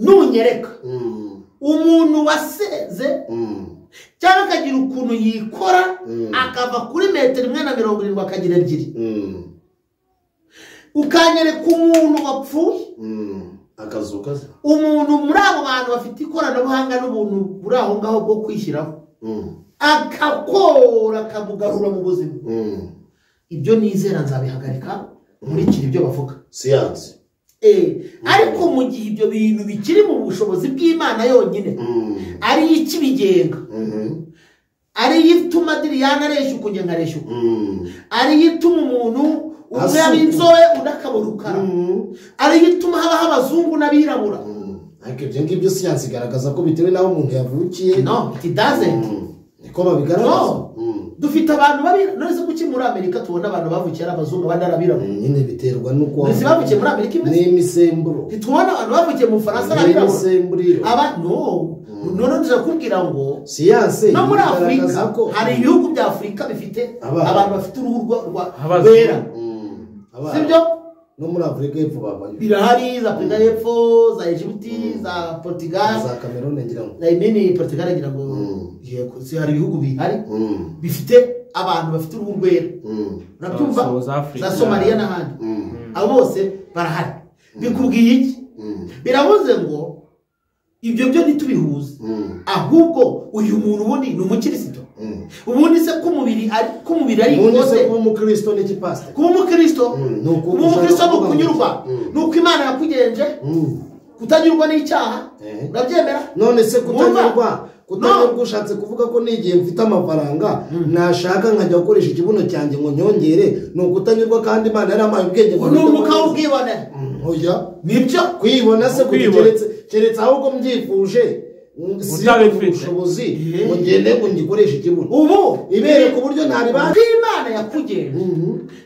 nunyereka umuntu waseze cyangwa akagira ukuntu yikora akava kuri metero 1.70 akagira 2 ukanyereka umuntu wapfuye akazukaza umuntu muri abo bantu bafite ikoranabuhanga n'ubuntu buri aho ngaho bwo kwishyiraho akakora akamugarura mu buzima ibyo nizera nzabihagarika muri kiri ibyo bavuga siyansi ariko mu gihe ibyo bintu bikiri mu bushobozi bw'Imana yonyine ari ikibigenga ari yituma Diriyana aresha uko ngenga aresha ari yituma umuntu umwe y'inzobe udakaborukara ari yituma haba abazungu n'abirabura ariko ibyo ngibyo siyansi igaragaza ko bitewe naho umuntu yavukiye no it doesn't niko babigaragaza dufite abantu babira none se kuki muri Amerika tubona abantu bavukiye abazungu abandarabirabura nyine biterwa nuko nzi bavukiye muri Amerika imwe n'imisemburo tubona abantu bavukiye mu Faransa n'abirabura n'imisemburo aba none nje kubwira ngo siyansi no muri Afrika hari ibihugu bya Afrika bifite abantu bafite uruhu rwera sibyo no muri Afrika y'Epfo babayo birahari za Afrika y'Epfo za Egypt za Portugal za Cameroon ngira ngo imini Portugal ngira ngo yego si hari ibihugu bihari bifite abantu bafite uruhu rwera urabyumva za Somalia n'ahandi abo bose barahari bikubwiye iki biravuze ngo ibyo byo ntitubihuze ahubwo uyu muntu ubundi ni umukristo ubundi se kumubiri ari kose kuba umukristo n'ikipastor kuba umukristo no kunyurwa nuko Imana yakugenje kutanyurwa n'icyaha urabyemera none se kutanyurwa ushatse kuvuga ko nigiye mfite amafaranga nashaka nkajya gukoresha ikibuno cyanjye ngo nyongere no kutanyurwa kandi Imana yaramaye ubwenge ngo n'umuka ubwibone oya nibyo kwibona se keretse ahubwo mbyifuje ubushobozi ngo ngende ngo ngikoreshe ikibuno ubu ibere ku buryo ntari bandi Imana yakugenje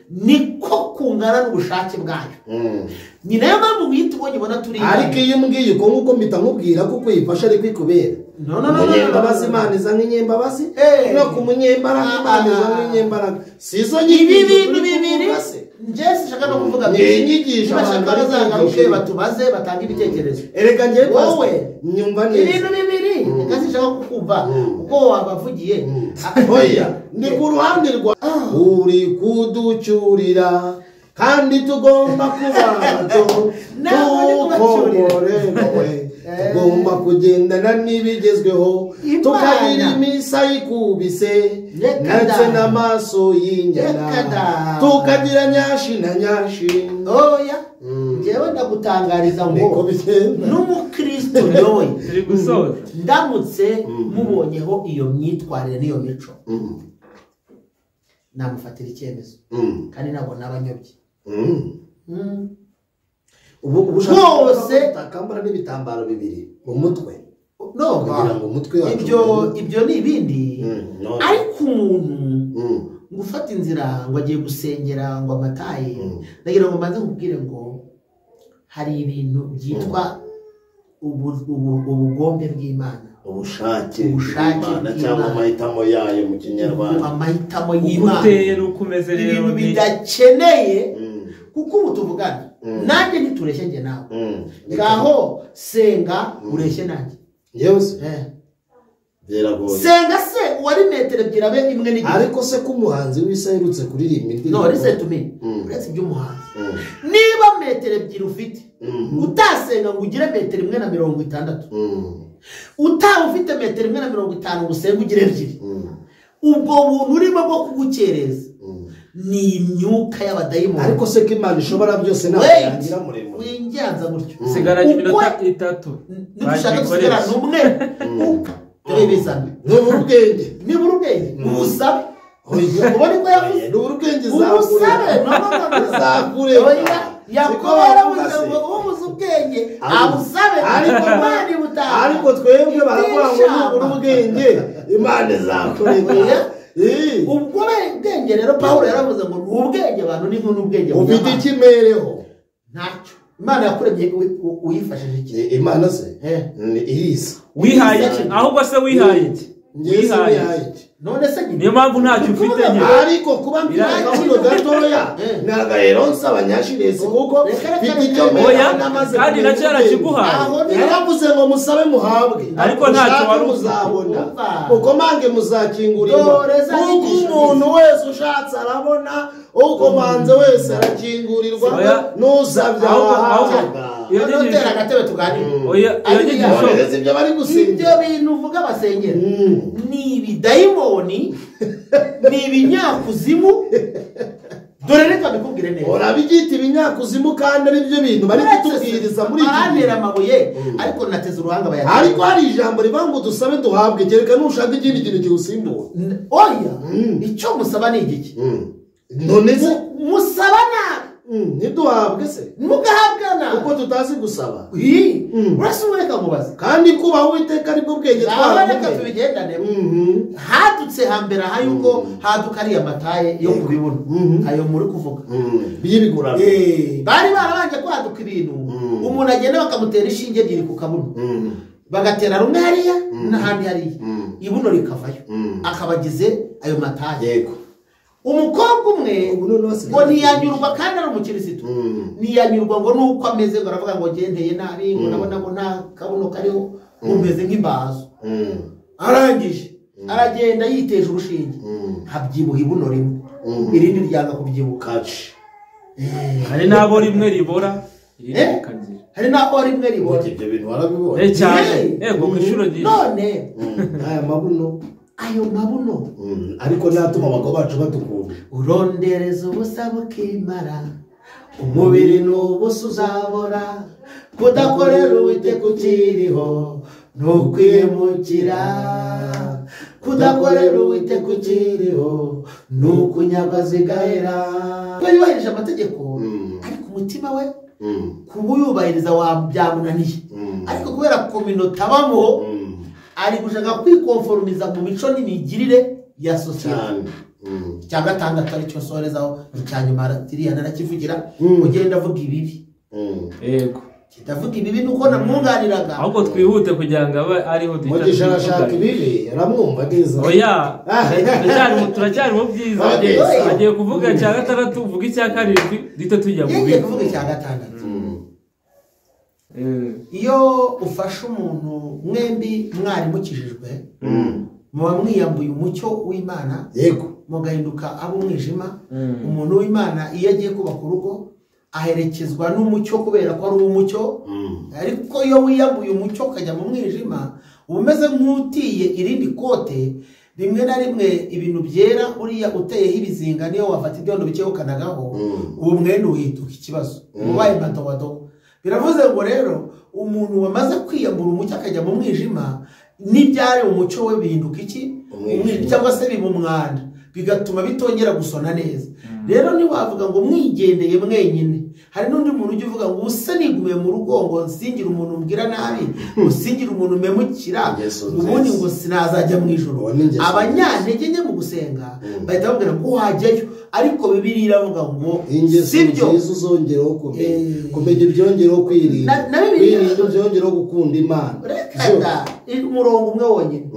niko kungana n'ubushake bwayo ni nayo mpamvu wihita ubonye ubona turi ariko iyo umbwiye uko nguko mpita nkubwira ko kwifasha ari kwikubera umunyembabazi Imana iza nk'inyembabazi no ku munyembaraga Imana iza nk'inyembaraga sizo ibintu bibiri njye sishaka no kuvuga inyigisho bashaka bazagaruke batubaze batanga ibitekerezo erega ngiye wowe nyumva neza ibintu bibiri kandi sishaka kukumva uko wabavugiye oya ndi ku ruhande rwa uri kuducyurira kandi tugomba kubato tukomorewe tugomba kugendana n'ibigezweho tukagira imisa ikubise ndetse n'amaso y'inyana tukagira nyashi na nyashi oya njyewe ndagutangariza ngo n'umukristo yowe ndamutse mubonyeho iyo myitwarire n'iyo mico namufatira icyemezo kandi ntabwo n'abanyobye ubu bose takambara n'ibitambaro bibiri mu mutwe no kugira ngo umutwe wacu ibyo ni ibindi ariko umuntu gufata inzira ngo agiye gusengera ngo amataye ndagira ngo mbanze nkubwire ngo hari ibintu byitwa ubugombe bw'Imana ubushake bw'Imana cyangwa amahitamo yayo mu kinyarwanda amahitamo y'Imana ibintu bidakeneye kuko ubu tuvugana nanjye ntitureshye njye nawe ngaho senga ureshye nanjye yose biragoye senga se wari metero 2 abe imwe n'igice ariko se ko umuhanzi w'isayirutse kuririmba indirimbo no listen to me uretse iby'umuhanzi niba metero 2 ufite utasenga ngo ugire metero 1.60 utaba ufite metero 1.50 gusenga ugire 2 ubwo buntu urimo bwo kugukereza ni imyuka y'abadayimoni ariko se ko Imana ishobora byose nayangira muremure wingiranza gutyo sigaranye iminota 3 nishaka gusigara numwe tebizana nibura ubwenge ubusabe ubone ko yavuze ubwenge ubusabe zakure yakobo yaravuze ngo ubuze ubwenge abusabe ariko twebwe baravuga ngo nibura ubwenge Imana izakureka ubwo ubwenge rero Pawulo yaravuze ngo ubwenge abantu ni n'ubwenge ufite ikimereho ntacyo Imana yakuremye uyifashije iki Imana se irisa wihaye iki ahubwo se wihaye iki wihaye iki none se niyo mpamvu ntacyo ufite nyine ariko kuba mbwira akabuno gatoya nagahero nsaba nyashirese kuko mfite icyo oya kandi nacyo yarakiguhaye yaravuze ngo musabe muhabwe ariko ntacyo wari muzabona uko mange muzakingurirwa kuko umuntu wese ushatse arabona uko manze wese arakingurirwa n'usabye ahabwa iyo notera agatebe tuganira iyo nyigisho ibyo bari gusenga ibyo bintu uvuga basengera ni ibidayimoni ni ibinyakuzimu dore reka bikubwire neza urabigita ibinyakuzimu kandi ari byo bintu bari kutubwiriza muri iki gihe amabuye ariko nateze uruhanga bayateze ariko hari ijambo rivuga ngo dusabe duhabwe kereka nushaka ikindi kintu kiwusimbura oya icyo musaba ni igiki none se musaba nabi ntiduhabwe se mugahabwana uko tutazi gusaba urasubireka mubaze kandi kubaho Uwiteka aribwo bwenge reka tubigendane hadutse hambere aha yuko haduka ariya mataye yo ku bibuno ayo muri kuvuga by'ibigurano bari barabanje kwaduka ibintu umuntu agenda bakamutera ishinge ebyiri ku kabuno bagatera rumwe hariya n'ahandi hariya ibuno rikavayo akabagize ayo mataye yego umukobwa umwe ngo ntiyanyurwa kandi ari umukirisitu ntiyanyurwa ngo nuko ameze ngo aravuga ngo gendeye nabi ngo nabona ngo nta kabuno kariho umeze nk'imbazo arangije aragenda yiteje urushinge habyibuha ibuno rimwe irindi ryanga kubyibuka hari n'abo rimwe ribora irindi rikagira hari n'abo rimwe ribora ibyo bintu warabibonye cyane yego ku ishuro ryinshi none aya mabuno ayo mabuno ariko natuma abagabo bacu badukunda urondereza ubusa bukimara umubiri n'ubusa uzabora kudakorera Uwiteka ukiriho nukwimukira kudakorera Uwiteka ukiriho nukunyagwa zigahera kuba yubahirije amategeko ariko umutima we kuba uyubahiriza byamunaniye ariko kubera kominota abamo ari gushaka kwikonformiza mu mico n'imigirire ya sosiyete cya gatandatu aricyo sorezaho icyanyuma tiriya narakivugira ugenda avuga ibibi yego kitavuga ibibi nuko namwunganiraga ahubwo twihute kugira ngo abe ariho duhita arashaka ibibi aramwumva neza oya turacyari mu byiza agiye kuvuga icya gatandatu uvuga icya karindwi duhita tujya mu bibi kuvuga icya gatandatu iyo ufashe umuntu mwembi mwari mukijijwe muba mwiyambuye umucyo w'Imana yego mugahinduka abo umwijima umuntu w'Imana iyo agiye kubaka urugo aherekezwa n'umucyo kubera ko ari uw'umucyo ariko iyo wiyambuye umucyo ukajya mu mwijima uba umeze nk'utiye irindi kote rimwe na rimwe ibintu byera uriya uteyeho ibizinga niyo wafata ibyondo bike ukanagaho uwo mwenda uhinduka ikibazo ubaye madowadowa biravuze ngo rero umuntu wamaze kwiyambura umucyo akajya mu mwijima n'ibyari umucyo we bihinduka iki cyangwa se biba umwanda bigatuma bitongera gusona neza rero ntiwavuga ngo mwigendeye mwenyine hari n'undi muntu ujya uvuga ngo usa nigume mu rugo ngo nsingire umuntu mbwira nabi usingire umuntu memukira ubundi ngo sinazajya mu ijoro abanyantege nke mu gusenga bahita babwira ngo wajyayo ariko Bibiliya iravuga ngo sibyo uzongereho kumenya ibyongereho kwirinda ibyongereho gukunda Imana reka umurongo umwe wonyine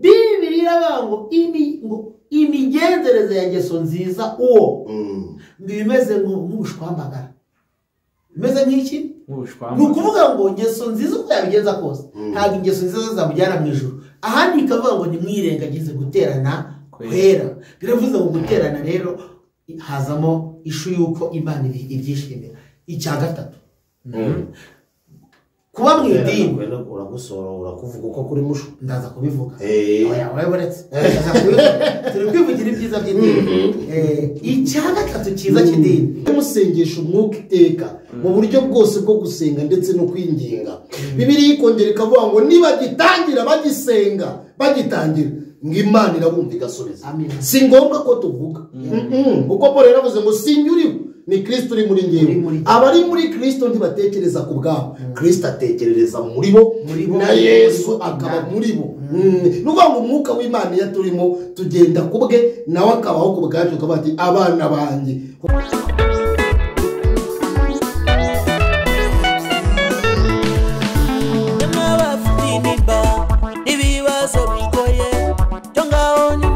Bibiliya iravuga ngo imigenzereze ya ngeso nziza uwo bimeze nk'ubushwambagara bimeze nk'iki ni ukuvuga ngo ngeso nziza uko yabigenza kose ntabwo ingeso nziza zamujyana mu ijoro ahandi ikavuga ngo nimwirengagize guterana kwera biravuze ngo guterana rero hazamo ishu y'uko Imana ibyishimira icya gatatu kuba mu idini uragusora urakuvuga uko kuri musho ndaza kubivuga oya waburetse turi kwivugira ibyiza by'idini icya gatatu cyiza cy'idini musengesha umwuka iteka mu buryo bwose bwo gusenga ndetse no kwinginga Bibiliya ikongera ikavuga ngo nibagitangira bagitangira ngo Imana irabumva igasubiza si ngombwa ko tuvuga kuko Paul yaravuze ngo sinyuriwe ni Kristo uri muri ngewe abari muri Kristo ntibatekereza ku bwabo Kristo atekerereza muri bo na Yesu akaba muri bo nuvuga ngo umwuka w'Imana iyo turimo tugenda kubwe nawe akabaho ku bwacu akavuga ati abana banjye ibibazo bigoye cyo ngaho ni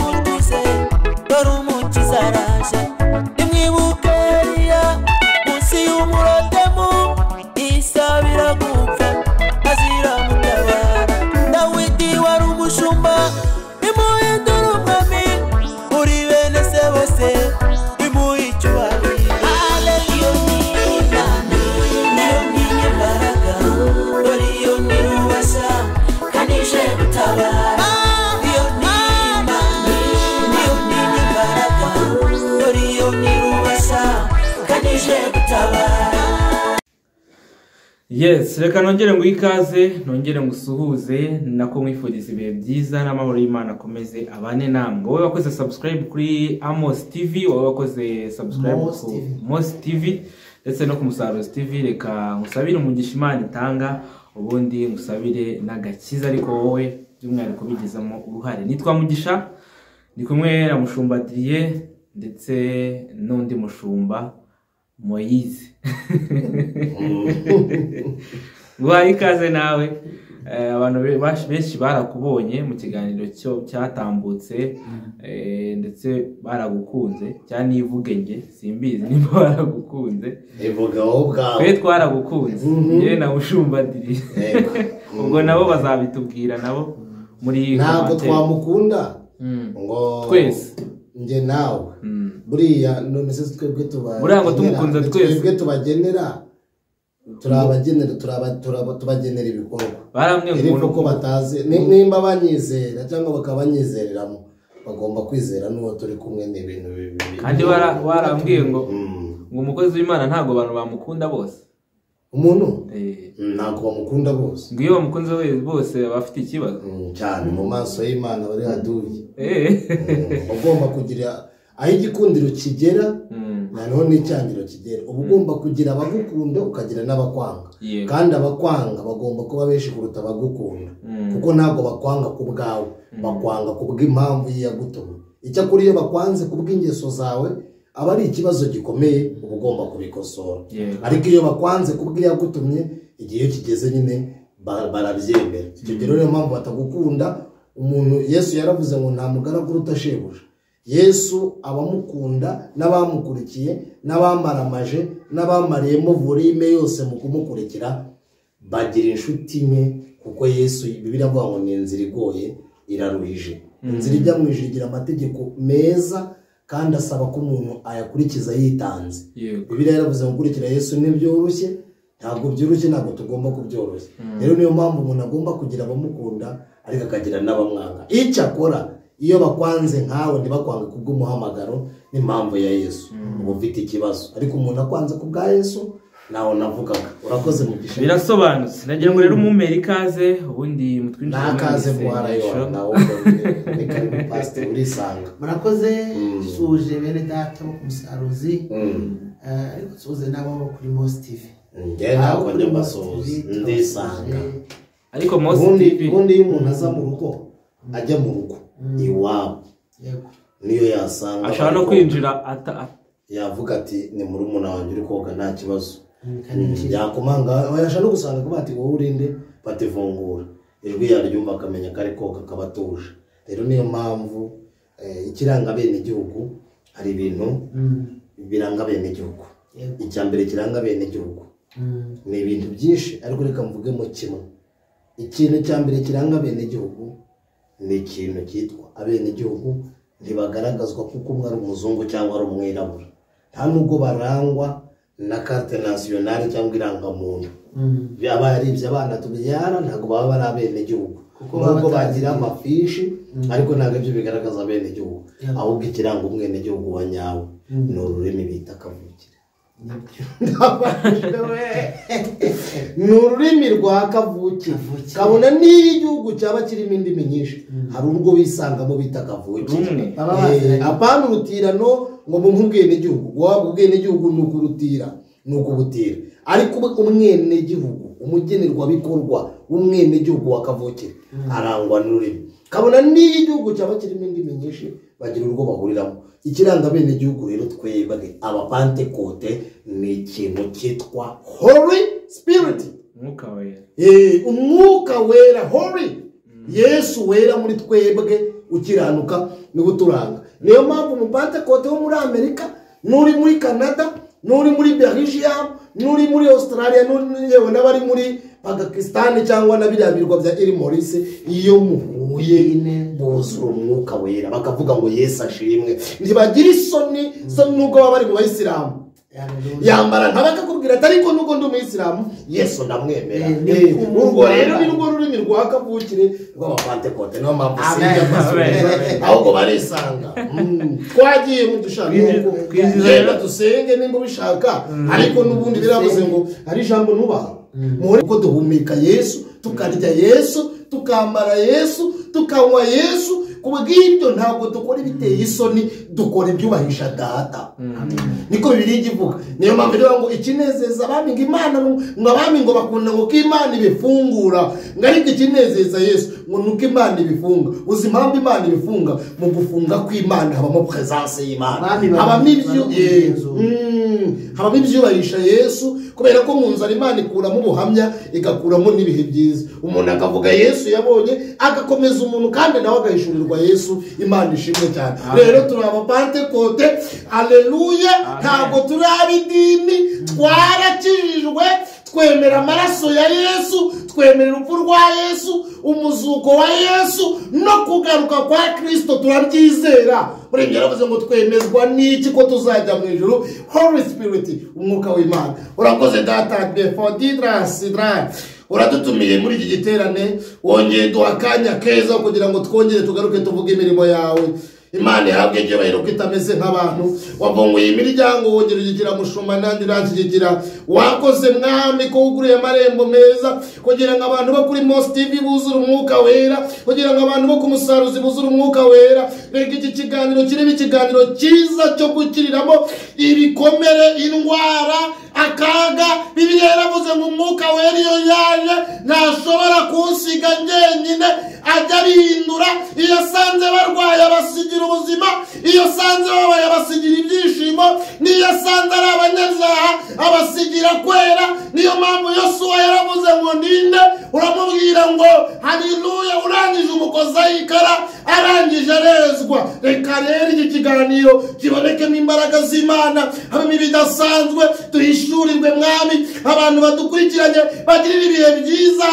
Yes, reka nongere ngo ikaze, nongere ngo usuhuze, nako mwifuriza ibihe byiza n'amahoro y'Imana akomeze abane namwe. Wowe wakoze subscribe kuri Amos TV, wowe wakoze subscribe ku Mos TV ndetse no ku Musaruzi TV, reka ngusabire umugisha Imana itanga, ubundi ngusabire n'agakiza, ariko wowe by'umwihariko bigizemo uruhare. Nitwa Mugisha, ndi kumwe na Mushumba Adrien ndetse n'undi mushumba Moise. Guhaye ikaze nawe. Abantu benshi barakubonye mu kiganiro cyo cyatambutse, ndetse baragukunze cyane ivuge nge simbizi niba baragukunze, ivuga wowe ubwawe. Twe twaragukunze yewe na Mushumba Adrien. Ubwo nabo bazabitubwira nabo muri ntabwo twamukunda ngo twese nge nawe buriya none se twebwe buriya ngo tumukunze twese tubagenera tubagenera ibikorwa. Baramwe ngo ko batazi nimba banyizera cyangwa bakabanyizereramo, bagomba kwizera n'uwo turi kumwe n'ibintu bibi. Kandi warambwiye ngo umukozi w'Imana ntago abantu bamukunda bose. Umuntu ntago bamukunda bose, ngiyo bamukunze bose bafite ikibazo cyane mu maso y'Imana bari haduye. Ugomba kugira aho igikundiro kigera, noneho n'icyangiro kigera. Uba ugomba kugira abagukunda ukagira n'abakwanga, kandi abakwanga bagomba kuba benshi kuruta abagukunda, kuko ntabwo bakwanga ku bwawe, bakwanga ku bw'impamvu yagutumye. Icyakora iyo bakwanze ku bw'ingeso zawe aba ari ikibazo gikomeye, uba ugomba kubikosora. Ariko iyo bakwanze ku bw'iyagutumye, igihe kigeze nyine barabyemera. Icyo gihe niyo mpamvu batagukunda. Umuntu Yesu yaravuze ngo nta mugaragu uruta shebuja. Yesu abamukunda n'abamukurikiye n'abamaramaje n'abamariyemo volume yose mu kumukurikira bagira inshuti nke, kuko Yesu Bibiliya avuga ngo ni inzira igoye iraruhije. Inzira ijya mu ijuru igira amategeko meza kandi asaba ko umuntu ayakurikiza yitanze. Bibiliya yaravuze ngo gukurikira Yesu ntibyoroshye, ntabwo byoroshye, ntabwo tugomba kubyoroshya. Rero niyo mpamvu umuntu agomba kugira abamukunda ariko akagira n'abamwanga. Icyo akora iyo bakwanze nkawe ntibakwanga kubw'umuhamagaro n'impamvu ya Yesu, uba ufite ikibazo. Ariko umuntu akwanze ku bwa Yesu naho navugaga. Urakoze Mugisha, birasobanutse. Nagira ngo rero umumere ikaze, ubundi mutwinjire mu kaze muharayo nawo ni karibu pastor urisanga. Murakoze, suje bene data bo ku Musaruzi, ariko suze nabo kuri Mos TV. Ntabwo njye mbasoza ndisanga. Ariko Mos TV ubundi iyo umuntu aza mu rugo ajya mu rugo iwabo, niyo yasanga ashaka no kwinjira yavuga ati ni murumuna wanjye uri koga nta kibazo, yakomanga yashaka no gusanga kuba ati wowe urinde bativungura, ijwi yaryumva akamenya ko ari koga kabatuje. Rero niyo mpamvu ikiranga bene igihugu, hari ibintu biranga bene igihugu. Icya mbere kiranga bene igihugu ni ibintu byinshi, ariko reka mvugemo kimwe. Ikintu cya mbere kiranga bene igihugu ni ikintu cyitwa abenegihugu ntibagaragazwa kuko umwe ari umuzungu cyangwa ari umwirabura. Nta nubwo barangwa na carte nationale cyangwa irangamuntu. Byaba ari ibyo abana tubyara ntabwo baba bari abenegihugu, kuko bagira amafishi, ariko ntabwo ibyo bigaragaza abenegihugu. Ahubwo ikiranga umwenegihugu wa nyawe ni ururimi bita kavukire. Ni ururimi rwa kavukire. Kabona niyo igihugu cyaba kirimo indimi nyinshi, hari urwo wisangamo bita kavukire. Apana urutirano ngo mu bwenegihugu, waba ubwenegihugu ni ukurutira, ni ukubutira. Ariko umwenegihugu, umugenerwabikorwa w'umwenegihugu wa kavukire arangwa n'ururimi. Kabona niyo igihugu cyaba kirimo indimi nyinshi, bagira urwo bahuriramo. Ikiranga bene igihugu rero twebwe abapantekote ni ikintu cyitwa Holy Spirit, umwuka wera. Umwuka wera, Holy Yesu wera muri twebwe ukiranuka niwe uturanga. Niyo mpamvu umupantekote wo muri Amerika, n'uri muri Canada, n'uri muri Belgium, n'uri muri Australia, yewe n'abari muri Pakistan cyangwa na biriya birwa bya Iri Maurice, iyo muhuye buzura umwuka wera bakavuga ngo Yesu ashimwe, ntibagira isoni nuko baba bari mu Bayisilamu. Yambara ntabakakubwira ati ariko nuko ndi umuyisilamu Yesu ndamwemera. Urwo rero ni rwo rurimi rwa kavukire rw'abapantekote, niyo mpamvu ahubwo barisanga. Twagiye mu dushaka yenda dusenge nimba ubishaka, ariko n'ubundi biravuze ngo hari ijambo nubaha muhore ko duhumeka Yesu, tukarya Yesu, tukambara Yesu, tukanywa Yesu. Kubw'ibyo ntabwo dukora ibiteye isoni, dukora ibyubahisha Data. Niko Bibiliya ivuga. Niyo mpamvu rero ngo ikinezeza abami ngo Imana ngo abami ngo bakunda ngo Imana ibifungura, ngo ariko ikinezeza Yesu ngo nuko Imana ibifunga. Uzi impamvu Imana ibifunga? Mu gufunga kw'Imana habamo presence y'Imana, habamo ibyubahisha Yesu, kubera ko mu nzara Imana ikuramo ubuhamya, igakuramo n'ibihe byiza. Umuntu akavuga Yesu yabonye, agakomeza umuntu kandi nawe agahishurirwa Yesu. Imana ishimwe cyane. Rero turi abapantekote, haleluya. Ntabwo turi ab'idini, twarakijijwe, twemera amaraso ya Yesu, twemera urupfu rwa Yesu, umuzuko wa Yesu no kugaruka kwa Kristo turabyizera. Muri yaravuze ngo twemezwa n'iki ko tuzajya mu ijuru? Holy Spirit, umwuka w'Imana. Urakoze Data before sidra uradutumiye muri iki giterane, wongeye duha akanya keza kugira ngo twongere tugaruke tuvuge imirimo yawe. Imana ihabwe icyubahiro ko itameze nk'abantu. Wavunguye imiryango, wongera ugigira mushuma nandi uranshyigigira. Wakoze Mwami ko wuguriye amarembo meza kugira ngo abantu bo kuri Mos TV buzure umwuka wera, kugira ngo abantu bo ku Musaruzi buzure umwuka wera. Reka iki kiganiro kirebe ikiganiro cyiza cyo gukiriramo ibikomere, indwara, akaga. Bibiliya yaravuze ngo umwuka wera iyo yaje ntashobora kunsiga njyenyine, ajya bihindura. Iyo asanze barwaye abasigira ubuzima, iyo asanze babaye abasigira ibyishimo, niyo asanze ari abanyazaha abasigira kwera. Niyo mpamvu Yosuwa yaravuze ngo ninde, uramubwira ngo haleluya, urangije umukoza yikara, arangije arezwa. Reka rero iki kiganiro kibonekemo imbaraga z'Imana, habamo ibidasanzwe, duhishurirwe Mwami, abantu badukurikiranye bagirira ibihe byiza.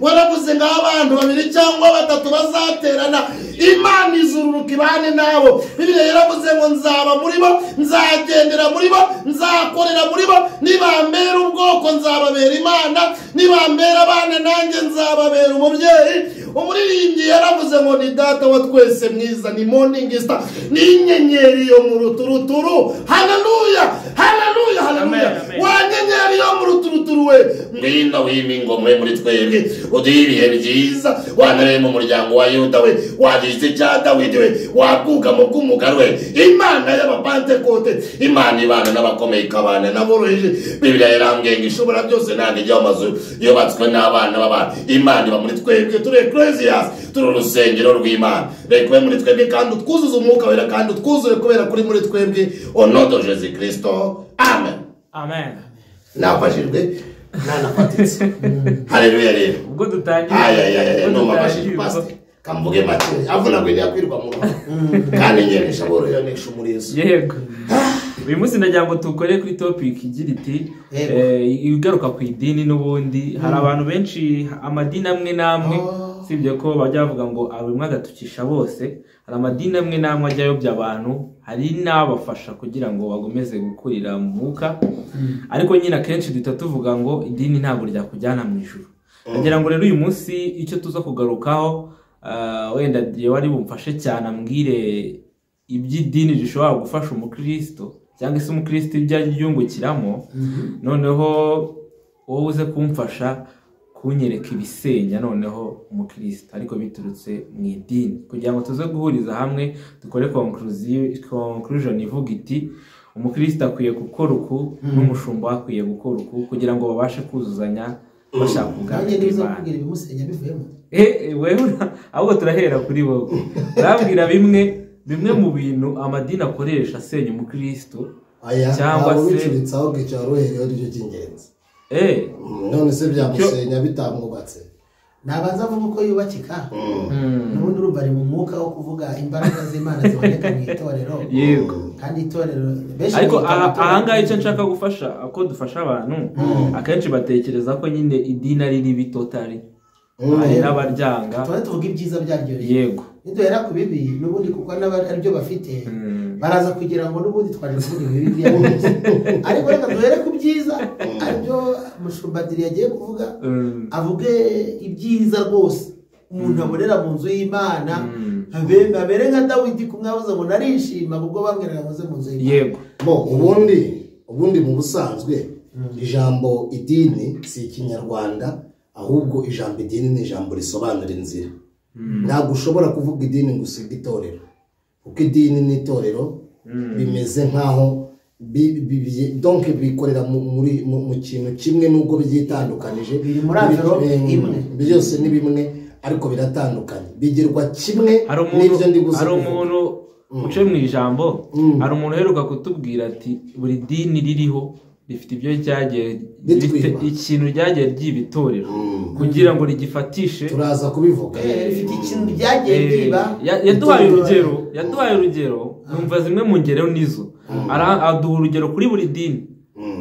Waravuze ngo abantu 2 cyangwa 3 bazaterana, Imana izururuka ibane nabo. Bibiliya yaravuze ngo nzaba muri bo, nzagendera muri bo, nzakorera muri bo. Nibambera ubwoko nzababera Imana, nibambera abana nanjye nzababera umubyeyi. Umuririmbyi yaravuze ngo ni Data wa twese mwiza, ni morning star, ni inyenyeri yo mu ruturuturu. Haleluya, haleluya, haleluya. Wa nyenyeri yo mu ruturuturu we, ngwino w'imingomwe muri twebwe, uduhe ibihe byiza. Wanareye mu muryango wa Yuda we, wagize cya Dawidi we, waguga mu bw'umugaro we. Imana y'abapantekote, Imana ibana n'abakomeye ikabana n'aboroheje. Bibiliya yarambwiye ngo ishobora byose ntabwo ijya mu mazu yubatswe n'abana b'abantu. Imana iba muri twebwe, turi ecclesias, turi urusengero rw'Imana. Reka ube muri twebwe kandi utwuzuze umwuka wera, kandi utwuzure kubera kuri muri twebwe. Au nom de Jésus Christ, amen. Amen. Nafashijwe nanafatitse. Haleluya rero. Ubwo dutangiye no mabashije pastor kamvuge make avuna ngo yakwirwa mu rugo kandi nyenesha boro yonesha umurizo. Yego. Uyu munsi ndagira ngo tukore kuri topic igira iti igaruka ku idini n'ubundi. Hari abantu benshi, amadini amwe namwe, sibye ko bajya bavuga ngo abimwe agatukisha bose. Hari amadini amwe namwe ajya yobya abantu, hari n'abafasha kugira ngo bagomeze gukurira mu mwuka. Ariko nyine akenshi duhita tuvuga ngo idini ntabwo ryakujyana mu ijuru. Ndagira ngo rero uyu munsi icyo tuza kugarukaho, wenda diye wari bumfashe cyane ambwire iby'idini rishobora gufasha umukristo, cyangwa se umukristo ibyo yungukiramo. Noneho wowe uze kumfasha kunyereka ibisenya noneho umukristo ariko biturutse mu idini, kugira ngo tuze guhuriza hamwe dukore conclusion ivuga iti umukristo akwiye gukora uku n'umushumba akwiye gukora uku, kugira ngo babashe kuzuzanya bashaka ubwami bw'Imana. Wewe ahubwo turahera kuri wowe, urabwira bimwe mu bintu amadini akoresha asenya umukristo, cyangwa se bicuritsaho gicaroherero ryo cy'ingenzi. None se byamusenya bitamwubatse. Nabanza avuga ko yubakika. N'ubundi urumva ari mu mwuka wo kuvuga imbaraga z'Imana ziboneka mu itorero. Yego. Kandi itorero ariko ahanga icyo nshaka gufasha ako dufasha abantu, akenshi batekereza ko nyine idini ari ribi totally. Ari n'abaryanga. Tuvuga ibyiza byaryo. Yego. Niduhera ku bibi n'ubundi kuko n'abaryo bafite baraza kugira ngo n'ubundi twaje kuvuga ibibi byaryo. Ariko reka duhere ku byiza, aribyo Mushumbadiri yagiye kuvuga. Avuge ibyiza rwose umuntu abonera mu nzu y'Imana. Abere nka Dawidi kumwabuza ngo narishima ubwo bamweraga muze mu nzu y'Imana. Yego. Ubundi mu busanzwe ijambo idini si ikinyarwanda, ahubwo ijambo idini ni ijambo risobanura inzira. Ntabwo ushobora kuvuga idini ngo usige itorero, kuko idini n'itorero bimeze nkaho donc bikorera mu kintu kimwe nubwo byitandukanije, biri muri avero imwe, byose ni bimwe ariko biratandukanye, bigirwa kimwe n'ibyo ndi gusa. Hari umuntu uce mu ijambo, hari umuntu uheruka kutubwira ati buri dini ririho rifite ibyo ryagiye, rifite ikintu ryagiye ry'ibitorero kugira ngo rigifatishe, turaza kubivuga. Rifite ikintu ryagiye ryiba. Yaduhaye urugero, numva zimwe mu ngero nizo. Aduha urugero kuri buri dini,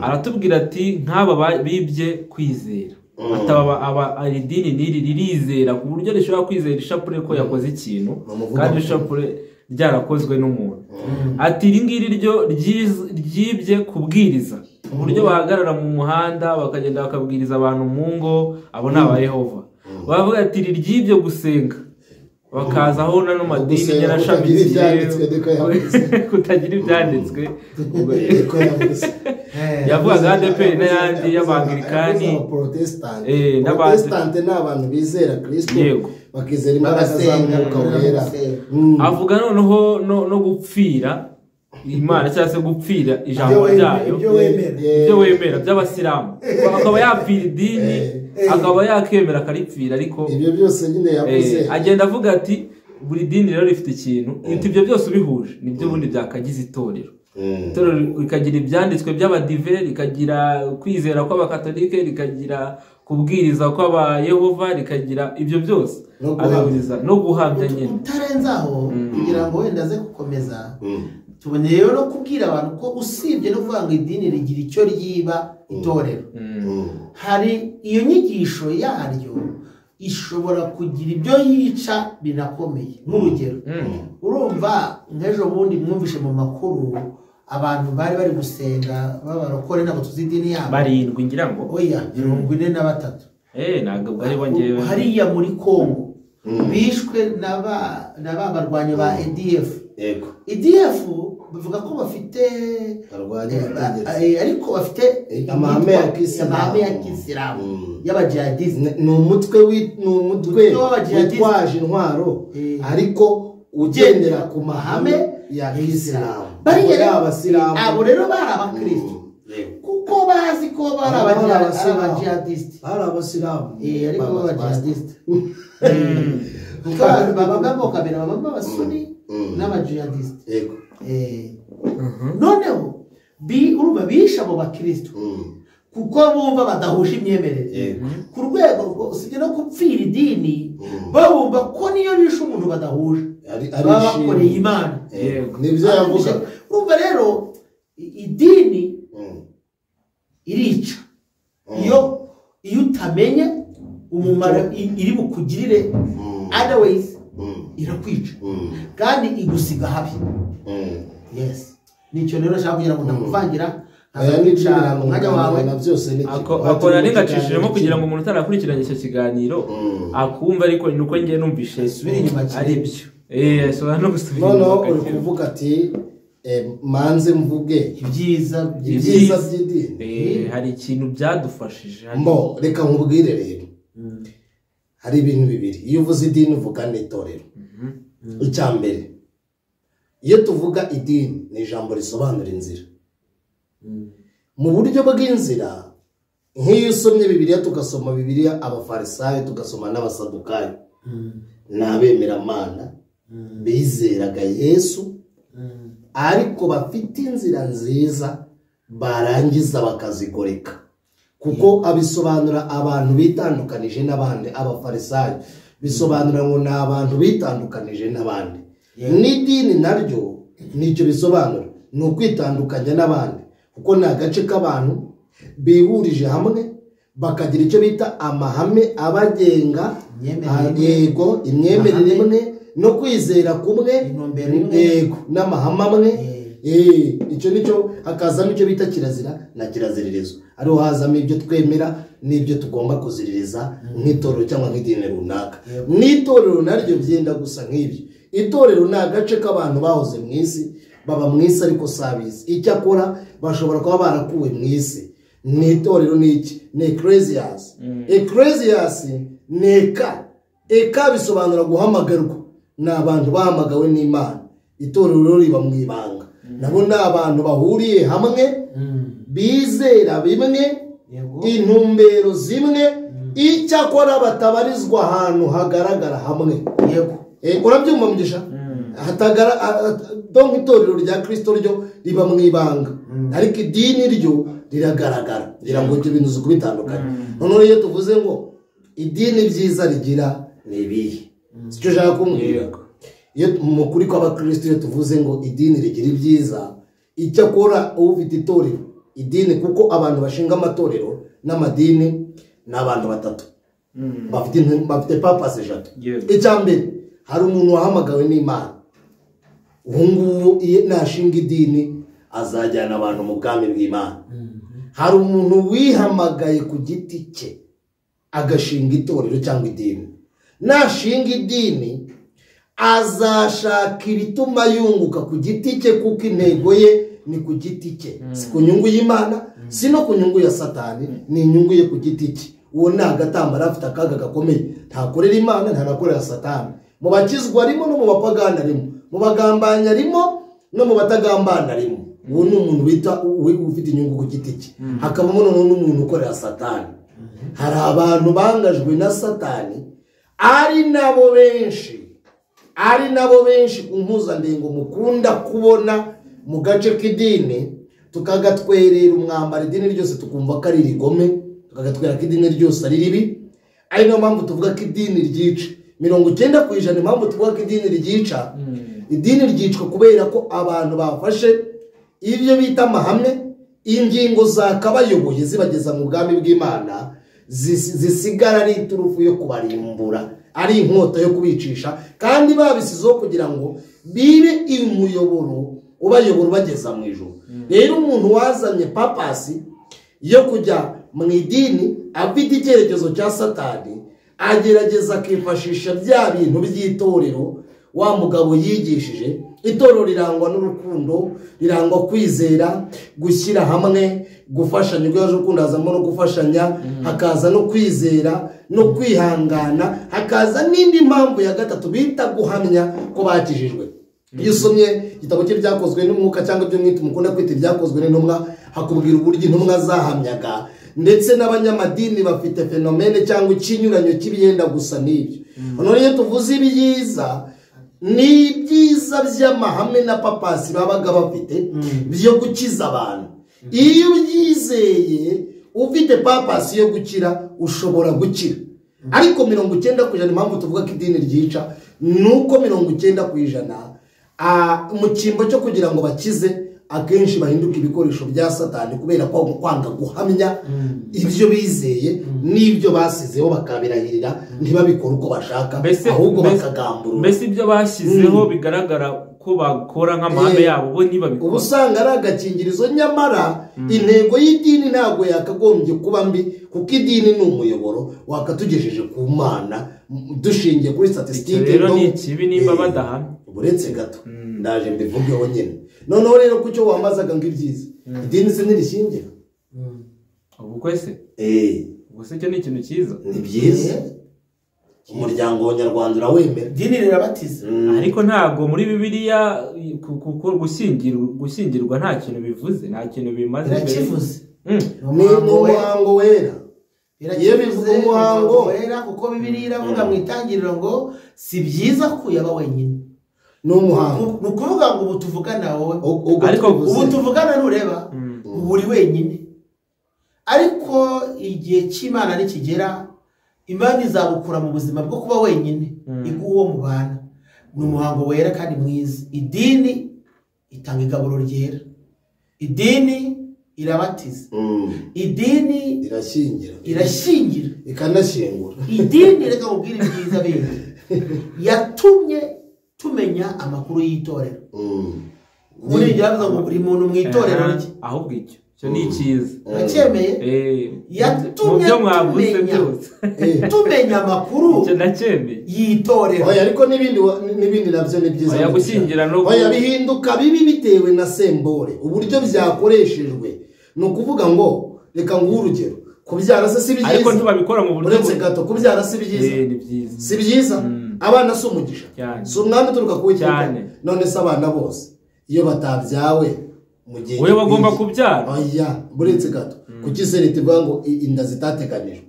aratubwira ati nk'aba bibye kwizera, ataba iri dini n'iri ririzera ku buryo rishobora kwizera ishapure ko yakoze ikintu kandi ishapure ryarakozwe n'umuntu. Ati iri ngiri ryo ryibye kubwiriza, uburyo bahagarara mu muhanda bakagenda bakabwiriza abantu mu ngo, abo ni aba Yehova. Bavuga ati ryibye gusenga, bakazaho no madini yarashamitse kutagira ibyanditswe. Yavugaga ADEPR n'ayandi y'Abangirikani, Protestante n'abantu bizera Kristo, bakizera imbaraga za Mwuka Wera. Avuga noneho no gupfira Imana cyangwa se gupfira ijambo ryayo, ibyo wemera by'Abasilamu, akaba yapfira idini, akaba yakemera akaripfira. Ariko ibyo byose nyine yavuze, agenda avuga ati buri dini rero rifite ikintu, ibyo byose ubihuje nibyo bundi byakagize itorero. Itorero rikagira ibyanditswe by'Abadive, rikagira kwizera kw'Abakatolike, rikagira kubwiriza kw'Abayehova, rikagira ibyo byose ababwiriza no guhamya nyine. Utarenzaho kugira ngo wenda aze gukomeza, tuboneye no kubwira abantu ko usibye no kuvuga ngo idini rigira icyo ryiba itorero, hari iyo nyigisho yaryo ishobora kugira ibyo yica binakomeye. Nk'urugero, urumva nk'ejo bundi mwumvishe mu makuru abantu bari gusenga b'abarokore nabo tuzi idini yabo 7 ngira ngo oya 43 ntabwo bari bongewe hariya muri Kongo, bishwe n'abarwanyi ba EDF. Bavuga ko bafite ariko bafite amahame ya Kisilamu y'abajihadiste. Ni umutwe witwaje intwaro ariko ugendera ku mahame ya Kisilamu. Abo rero bari Abakristo kuko bazi ko bari abajihadiste, bari Abasilamu ariko abajihadiste baba kabera baba Abasuni n'abajihadiste. Noneho urumva bisha abo Bakristo kuko bumva badahuje imyemerere ku rwego rwose no kupfira idini, babumva ko niyo bisha umuntu badahuje baba bakoreye Imana. Nibyo yavuga. Urumva rero idini irica iyo utamenye umumaro iri bukugirire, otherwise irakwica kandi igusiga habi. Yes, nicyo rero nshaka kugira ngo ndakuvangira umwanya wawe na byose akora ningacishijemo kugira ngo umuntu utarakurikiranye icyo kiganiro akumva, ariko nuko ngiye numvishe ari byo so no gusubira noneho uri kuvuga ati manze mvuge ibyiza by'idini. Hari ikintu byadufashije. Reka nkubwire rero, hari ibintu bibiri iyo uvuze idini uvuga n'itorero. Icya mbere, iyo tuvuga idini ni ijambo risobanura inzira. Mu buryo bw'inzira, nk'iyo usomye Bibiliya, tugasoma Bibiliya Abafarisayo, tugasoma n'Abasadukayo, ni abemeramana bizeraga Yesu ariko bafite inzira nziza barangiza bakazigoreka, kuko abisobanura abantu bitandukanije n'abandi. Abafarisayo bisobanura ngo ni abantu bitandukanije n'abandi, n'idini naryo nicyo bisobanura, ni ukwitandukanya n'abandi, kuko ni agace k'abantu bihurije hamwe bakagira icyo bita amahame abagenga, yego, imyemerere imwe no kwizera kumwe, yego, n'amahame amwe. Icyo nicyo hakazamo icyo bita kirazira na kiraziririzo, ariho hazamo ibyo twemera n'ibyo tugomba kuziririza nk'itorero cyangwa nk'idini runaka. N'itorero naryo byenda gusa nk'ibyo. Itorero ni agace k'abantu bahoze mu isi, baba mu isi ariko sabizi. Icyakora bashobora kuba barakuwe mu isi ni itorero ni iki? Ni ecclesias. Ecclesias ni eka bisobanura guhamagarwa, ni abantu bahamagawe n'Imana. Itorero rero riba mu ibanga, nabo ni abantu bahuriye hamwe, bizera bimwe, intumbero zimwe, icyakora batabarizwa ahantu hagaragara hamwe. Yego, urabyumva Mugisha? Donc itorero rya Kristo ryo riba mu ibanga, ariko idini ryo riragaragara. Ngira ngo ibyo bintu uzi kubitandukanye. None iyo tuvuze ngo idini byiza rigira ni ibihe, sicyo ushaka kumbwira? Iyo mu kuri kw'abakristo iyo tuvuze ngo idini rigira ibyiza, icyakora ufite itorero idini, kuko abantu bashinga amatorero n'amadini n'abantu batatu bafite purpose eshatu. Icyambere, hari umuntu wahamagawe n'Imana, uwo nguwo nashinga idini azajyana abantu mu bwami bw'Imana. Hari umuntu wihamagaye ku giti cye agashinga itorero cyangwa idini, nashinga idini azashaka ibituma yunguka ku giti cye, kuko intego ye ni ku giti cye, si ku nyungu y'Imana, si no ku nyungu ya Satani, ni inyungu ye ku giti cye. Uwo ni agatambara, afite akaga gakomeye, ntakorera Imana ntanakorera Satani. Mu bakizwa arimo no mu bapagani arimo, mu bagambanyi arimo no mu batagambana arimo. Uwo ni umuntu bita ufite inyungu ku giti cye. Hakabamo n'umuntu ukorera Satani. Hari abantu bangajwe na Satani, ari nabo benshi ku mpuzandengo mukunda kubona mu gace k'idini, tukagatwerera umwambaro idini ryose tukumva ko ari rigome, tukagatwera ko idini ryose ari ribi. Ari niyo mpamvu tuvuga ko idini ryica. 90% impamvu tuvuga ko idini ryica, idini ryicwa kubera ko abantu bafashe ibyo bita amahame, ingingo zakabayoboye zibageza mu bwami bw'Imana, zisigara ari iturufu yo kubarimbura, ari inkota yo kubicisha, kandi babisizeho kugira ngo bibe umuyoboro ubayobora ubageza mu ijuru. Rero umuntu wazanye papasi yo kujya mu idini afite icyerekezo cya Satani, agerageza akifashisha bya bintu by'itorero wa mugabo yigishije. Itorero rirangwa n'urukundo, rirangwa kwizera, gushyira hamwe, gufashanya. Ubwo yaje urukundo hazamo no gufashanya, hakaza no kwizera no kwihangana, hakaza n'indi mpamvu ya gatatu bita guhamya ko bakijijwe. Iyo usomye igitabo cye byakozwe n'umwuka, cyangwa ibyo mwita mukunda kwita ibyakozwe n'intumwa, hakubwira uburyo intumwa zahamyaga, ndetse n'abanyamadini bafite fenomene cyangwa ikinyuranyo cy'ibiyenda gusa n'ibyo. None iyo tuvuze ibyiza, ni ibyiza by'amahame na papasi babaga bafite byo gukiza abantu. Iyo ubyizeye ufite papasi yo gukira, ushobora gukira. Ariko 90% impamvu tuvuga ko idini ryica, nuko 90% mu cyimbo cyo kugira ngo bakize, akenshi bahinduka ibikoresho bya Satani, kubera ko kwanga guhamya ibyo bizeye n'ibyo basizeho, bakabirahirira ntibabikora uko bashaka, ahubwo bakagamburura. Mbese ibyo bashyizeho bigaragara ko bakora nk'amahame yabo, bo ntibabikora. Ubu usanga ari agakingirizo, nyamara intego y'idini ntabwo yakagombye kuba mbi, kuko idini ni umuyoboro wakatugejeje ku Mana, dushingiye kuri statistique. Rero ni ikibi nimba badahamya. Buretse gato ndaje mbivugeho nyine. Noneho rero kucyo wambazaga ngo ibyiza, idini se ntirishingira ubu kwese? Ubwo se cyo ni ikintu cyiza? Ni byiza. Umuryango nyarwanda urawemera, idini rirabatiza. Ariko ntago muri Bibiliya gushyingirwa nta kintu bivuze, nta kintu bimaze. Birakivuze. Ni umuhango wera. Iyo bivuga umuhango wera, kuko Bibiliya iravuga mu itangiriro ngo si byiza ko yaba wenyine. Ni umuhango. Ni ukuvuga ngo ubu tuvugana wowe, ariko ubu tuvugana nureba ubu uri wenyine. Ariko igihe cy'Imana nikigera, Imana izagukura mu buzima bwo kuba wenyine, iguha uwo mubana. Ni umuhango wera kandi mwiza. Idini itanga igaburo ryera, idini irabatiza, idini irashyingira ikanashyingura. Idini reka mubwire ibyiza bindi yatumye tumenya amakuru y'itorero. Muri byavuze ngo buri muntu mu itorero rye, ahubwo icyo cyo ni cyiza. Nacyemeye. Yatumye tumenya amakuru y'itorero. Oya, ariko n'ibindi nabyo ni byiza. Oya, gushyingira no bihinduka bibi bitewe na sembore, uburyo byakoreshejwe. Ni ukuvuga ngo reka nguhe urugero kubyara se si byiza ariko ntibabikora mu buryo uretse gato kubyara si byiza ni byiza si byiza abana si umugisha si umwami uturuka ku Uwiteka none se abana bose iyo batabyawe mu gihe we bagomba kubyara oya uretse gato kuki se leta ivuga ngo inda zitateganijwe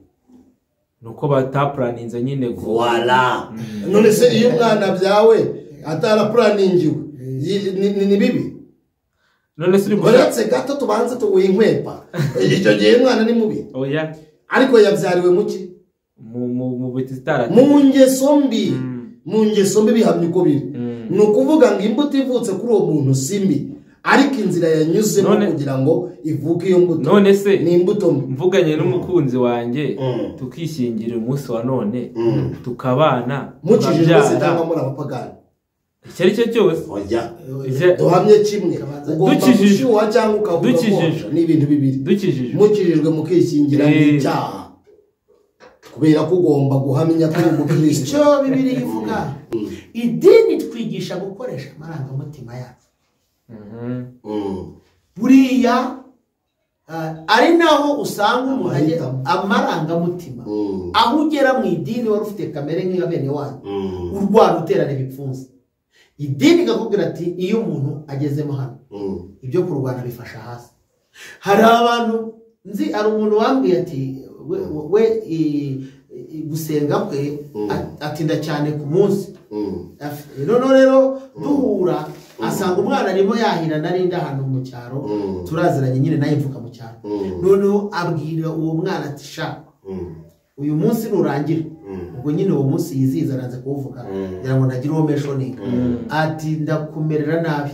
nuko batapuraninze nyine voilà none se iyo umwana byawe atarapuraningiwe ni bibi none se uretse gato tubanze tuguye inkwepa icyo gihe umwana ni mubi oya ariko yabyariwe muki mu bititara mu ngeso mbi bihamye uko biri ni ukuvuga ngo imbuto ivutse kuri uwo muntu si mbi ariko inzira yanyuzemo kugira ngo ivuke iyo mbuto none se ni imbuto mvuganye n'umukunzi wanjye tukishingira umunsi wa none tukabana mukijijwe se cyangwa muri abapagani icyo ari cyo cyose duhamye kimwe ugomba gushyuha cyangwa ukavuga ko ni ibintu bibiri mukijijwe mukishingira n'icyaha kubera ko ugomba guhamya ko uri umukristo icyo bibiri ivuga idini twigisha gukoresha amarangamutima yacu buriya ari naho usanga umuntu amarangamutima aho ugera mu idini wari ufite kamere nk'iya bene wanyu urwana uterana ibipfunsi idini ikakubwira ati iyo umuntu agezemo hano ibyo kurwana bifasha hasi hari abantu nzi hari umuntu wambwiye ati we gusenga kwe atinda cyane ku munsi none rero duhura asanga umwana arimo yahira narinda ahantu mu cyaro turaziranye nyine nayo mvuka mu cyaro noneho abwira uwo mwana ati sha uyu munsi nurangira ubwo nyine uwo munsi yizihiza aranze kuwuvuga kugira ngo ntagire uwo meshoninga ati ndakumerera nabi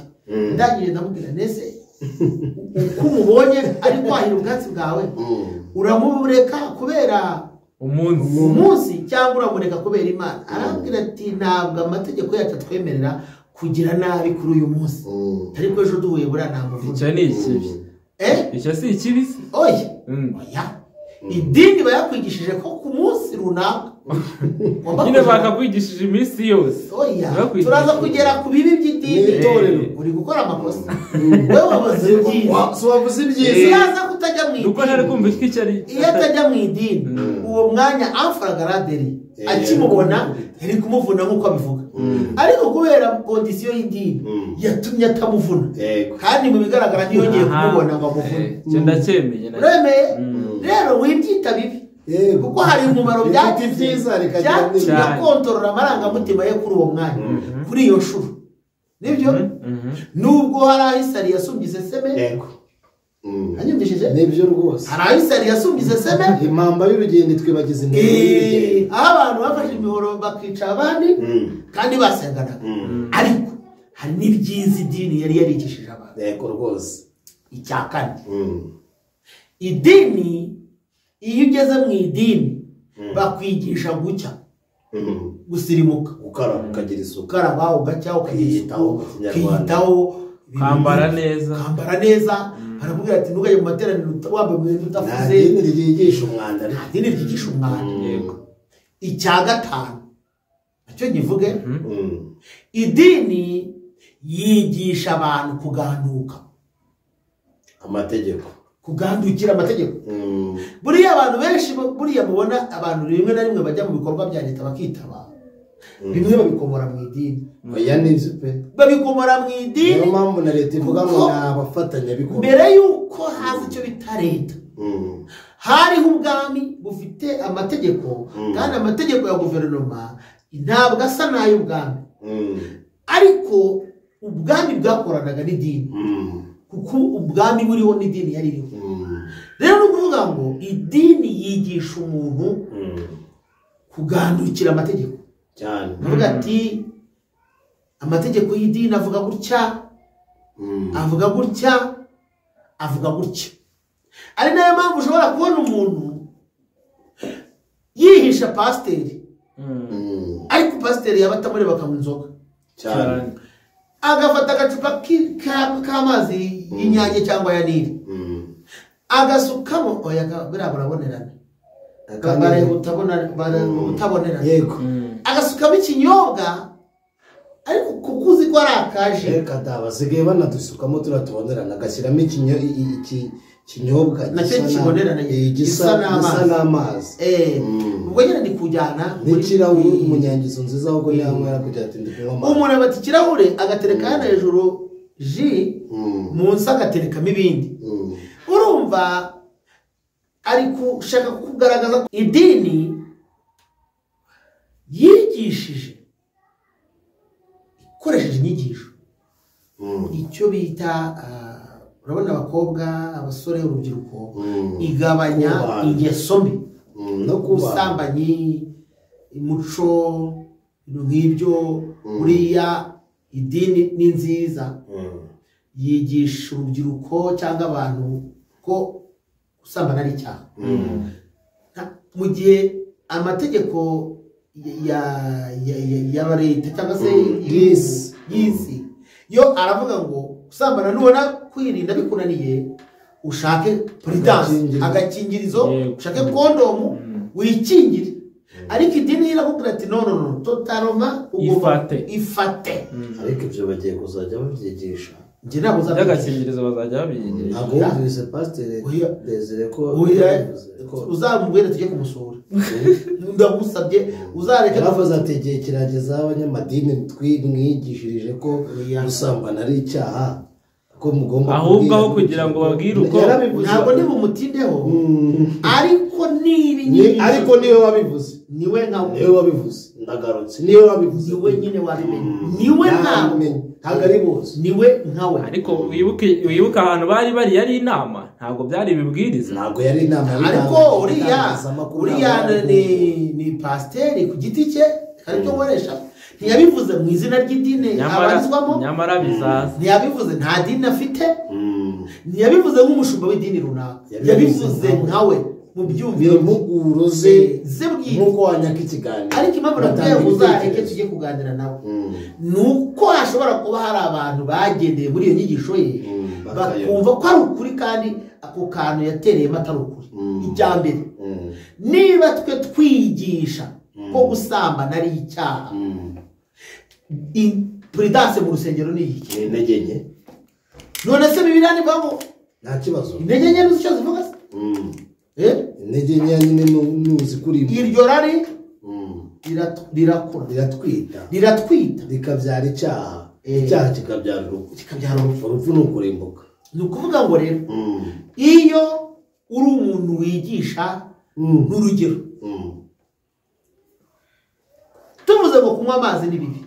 ndangije ndamubwira nese uko umubonye ari kwahira ubwatsi bwawe uramureka kubera umunsi cyangwa uramureka kubera Imana arambwira ati ntabwo amategeko yacu atwemerera kugira nabi kuri uyu munsi ariko ejo duhuye buriya nta muvuno icyo ni ikibi icyo si ikibi se oya idini bayakwigishije ko ku munsi runaka nyine bakakwigishije iminsi yose turaza kugera ku bibi by'idini uri gukora amakosa wowe wavuze ibyiza yaza kutajya mu idini iyo atajya mu idini uwo mwanya amfaragaderi akimubona yari kumuvuna nk'uko abivuga ariko kubera kondisiyo y'idini yatumye atamuvuna kandi mu bigaragara ntiyongeye kumubona ngo amuvune icyo ndacyemeye uremeye rero wibyita bibi kuko hari umumaro byagize byatumye kontorora amarangamutima ye kuri uwo mwanya kuri iyo nshuro nibyo nubwo hari aho isari yasumbye iseseme hanyumvishije nibyo rwose hari aho isari yasumbye iseseme impamba y'urugendo twibagize intego aho abantu bafashe imihoro bakica abandi kandi basenganaga ariko hari n'ibyiza idini yari yarigishije abantu yego rwose icya kane idini iyo ugeze mu idini bakwigisha gucya gusirimuka gukaraba ukagira isuku ukaraba ugacya ukagira isuku ukiyitaho kwambara neza baramubwira ati ntugajye mu materaniro wambaye umwenda udafuze nta dini ryigisha umwanda nta dini ryigisha umwanda icya gatanu nacyo nkivuge idini yigisha abantu kuganduka amategeko kugandukira amategeko buriya abantu benshi buriya mubona abantu rimwe na rimwe bajya mu bikorwa bya leta bakitaba bimwe babikomora mu idini oya nibyo pe babikomora mu idini niyo mpamvu na leta ivuga ngo ni abafatanyabikorwa mbere y'uko haza icyo bita leta hariho ubwami bufite amategeko kandi amategeko ya guverinoma ntabwo asa n'ay'ubwami ariko ubwami bwakoranaga n'idini kuko ubwami buriho n'idini yari iriho rero ni ukuvuga ngo idini yigisha umuntu kugandukira amategeko cyane avuga ati amategeko y'idini avuga gutya avuga gutya avuga gutya ari nayo mpamvu ushobora kubona umuntu yihisha pasiteri ariko pasiteri yaba atamureba akanywa inzoga cyane agafata agacupa k'amazi y'inyange cyangwa ya nili agasukamo oya buriya burabonerana utabonerana yego agasukamo ikinyobwa ariko kuko uzi ko ari akaje reka da basigaye banadusukamo turiya tubonerana agashyiramo kinyobwa nacyo kibonerana gisa n'amazi ubwo nyine ndi kujyana n'ikirahure umunyangizo nziza ahubwo niyamwera kugira ati ndi kunywa amazi. umuntu abata ikirahure agatereka hano hejuru ji munsi agaterekamo ibindi urumva ari gushaka kugaragaza ko idini yigishije ikoresheje inyigisho icyo bita urabona abakobwa abasore urubyiruko igabanya ingeso mbi no ubusambanyi umuco nk'ibyo buriya idini ni nziza yigisha urubyiruko cyangwa abantu ko gusambana ari icyaha mu gihe amategeko ya leta cyangwa se y'isi yo aravuga ngo gusambana nubona kwirinda bikunaniye ushake prudence agakingirizo ushake kondomu wikingire ariko idini irakubwira ati no totaloma ifate ariko ibyo bagiye kuzajya babyigisha njye ntabwo by'agakingirizo bazajya babyigisha ntabwo wumvise pasiteri Desire ko uzamubwire tujye kumusura ndamusabye uzareke bavuze ati igihe kirageze aho abanyamadini mwigishirije ko gusambana ari icyaha ko mugomba ahubwo aho kugira ngo babwire uko ntabwo ndi bumutindeho ariko niwe wabivuze niwe wabivuze ndagarutse niwe wabivuze niwe nyine wabimenye niwe ntawe ntabwo ari bose niwe nkawe ariko wibuke ahantu bari yari inama ntabwo byari ibibwiriza ntabwo yari inama ariko uriya ni pasiteri ku giti cye kandi cyo nkoresha ntiyabivuze mu izina ry'idini abarizwamo nyamara bizaza ntiyabivuze nta dini afite ntiyabivuze nk'umushumba w'idini runaka yabivuze nkawe mu byumviro impuguro ze nk'uko wanyaka ikiganiro ariko impamvu nakubwiye ngo uzareke tujye kuganira nawe ni uko hashobora kuba hari abantu bagendeye muri iyo nyigisho ye bakumva ko ari ukuri kandi ako kantu yatereyemo atari ukuri icya mbere niba twe twigisha ko gusambana ari icyaha prudence mu rusengero ni iki intege nke none se bibiliya nivuga ngo nta kibazo intege nke n'icyo zivuga se intege nke nyine nuzi kuri iryo rari rirakura riratwita rikabyara icyaha kikabyara urupfu ni ukurimbuka ni ukuvuga ngo rero iyo uri umuntu wigisha n'urugero tuvuze ngo kunywa amazi ni bibi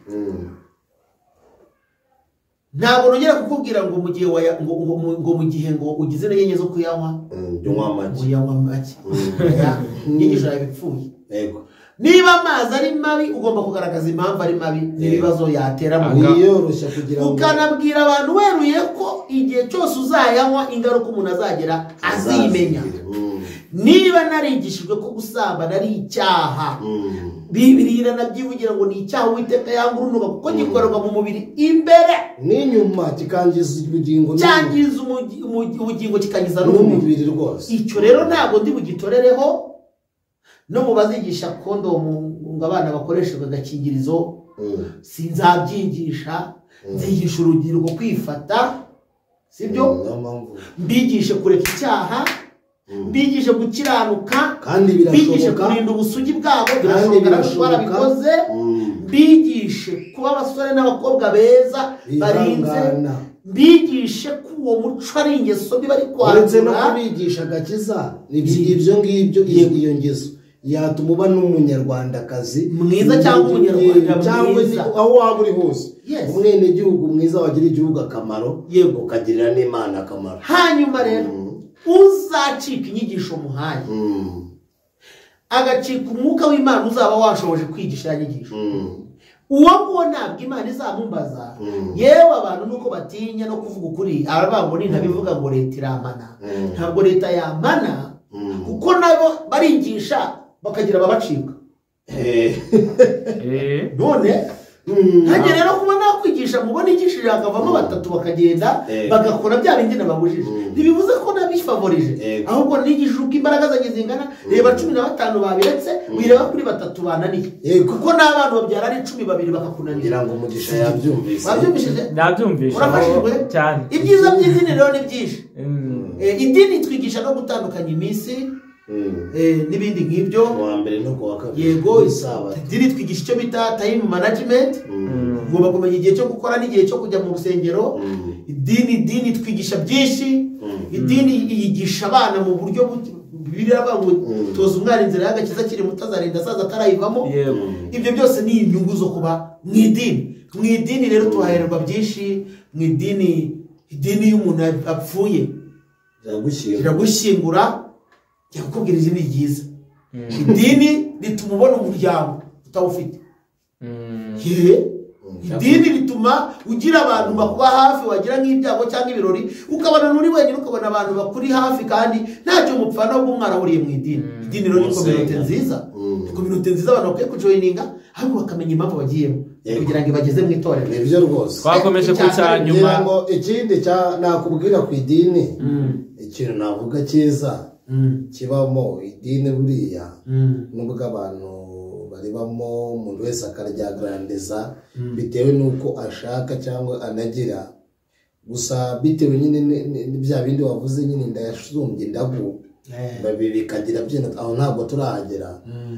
ntabwo nongera kukubwira ngo mu gihe ngo ugize n'inyenyeri zo kuyanywa uyanywa make inyigisho yawe ipfuye niba amazi ari mabi ugomba kugaragaza impamvu ari mabi n'ibibazo yatera mu yoroshya kugira ngo ukanabwira abantu weruye ko igihe cyose uzayanywa ingaruka umuntu azagera azimenya niba narigishijwe ko gusambana ari icyaha Bibiliya nabyivugira ngo ni icyaha Uwiteka yanga urunuka kuko gikorerwa mu mubiri imbere n'inyuma kikangiza ubugingo cyangiza ubugingo kikangiza n'umubiri rwose icyo rero ntabwo ndi bugitorereho no mu bazigisha kondomu ngo abana bakoresheje agakingirizo sinzabyigisha nzigisha urubyiruko kwifata sibyo mbigishe kureka icyaha mbigishe gukiranuka mbigishe kurinda ubusugi bwabo birashobora barabikoze mbigishe kuba abasore n'abakobwa beza barinze mbigishe ko uwo muco ari ingeso mbi bari kwandura uretse no kubigisha agakiza ibyo ngibyo iyo ngeso yatuma uba n'umunyarwandakazi mwiza cyangwa umunyarwanda mwiza aho waba uri hose umwenegihugu mwiza wagira igihugu akamaro ukagirira n'Imana akamaro hanyuma rero uzacika inyigisho muhaye agacika umwuka w'Imana uzaba washoboje kwigisha ya nyigisho uwo nguwo ntabwo Imana izamumbaza yewe abantu nuko batinya no kuvuga ukuri aravuga ngo ntabivuga ngo leta iramana ntabwo leta yamana kuko nabo barigisha bakagira ababacika none ntajye rero kuba nakwigisha kwigisha mubona igishije hakavamo batatu bakagenda bagakora bya bindi nababujije ntibivuze ko nabifavorije ahubwo nigisha uko imbaraga zanjye zingana reba 15 babiretse wireba kuri batatu bananiye kuko n'abantu babyara ari 10 babiri bakakunanira ngira ngo umugisha yabyumvise nabyumvise cyane ibyiza by'idini rero ni byinshi idini twigisha no gutandukanya iminsi n'ibindi nk'ibyo wa mbere no kuwa kabiri yego idini twigisha icyo bita time management ugomba kumenya igihe cyo gukora n'igihe cyo kujya mu rusengero idini twigisha byinshi idini yigisha abana mu buryo biravuga ngo toza umwana inzira y'agakiza kiri mutazarinda asaza atarayivamo ibyo byose ni inyungu zo kuba mu idini rero tuhahererwa byinshi mu idini y'umuntu apfuye iragushyingura yakubwira izindi ryiza idini rituma ubona umuryango utawufite idini rituma ugira abantu bakuba hafi wagira nk'ibyago cyangwa ibirori ukabona n'uri wenyine ukabona abantu bakuri hafi kandi ntacyo mupfana ahubwo mwarahuriye mu idini rero ni kominote nziza abantu bakwiye kujoyininga ahubwo bakamenya impamvu bagiyemo kugira ngo ibageze mu itorero nibyo rwose twakomeje ku cyanyuma ikindi nakubwira ku idini ikintu navuga cyiza kibamo idini buriya nubwo abantu baribamo umuntu wese akaryagarandeza bitewe n'uko ashaka cyangwa anagira gusa bitewe nyine n'ibya bindi wavuze nyine ndayasumbye ndabu bikagira byenda aho ntabwo turahagera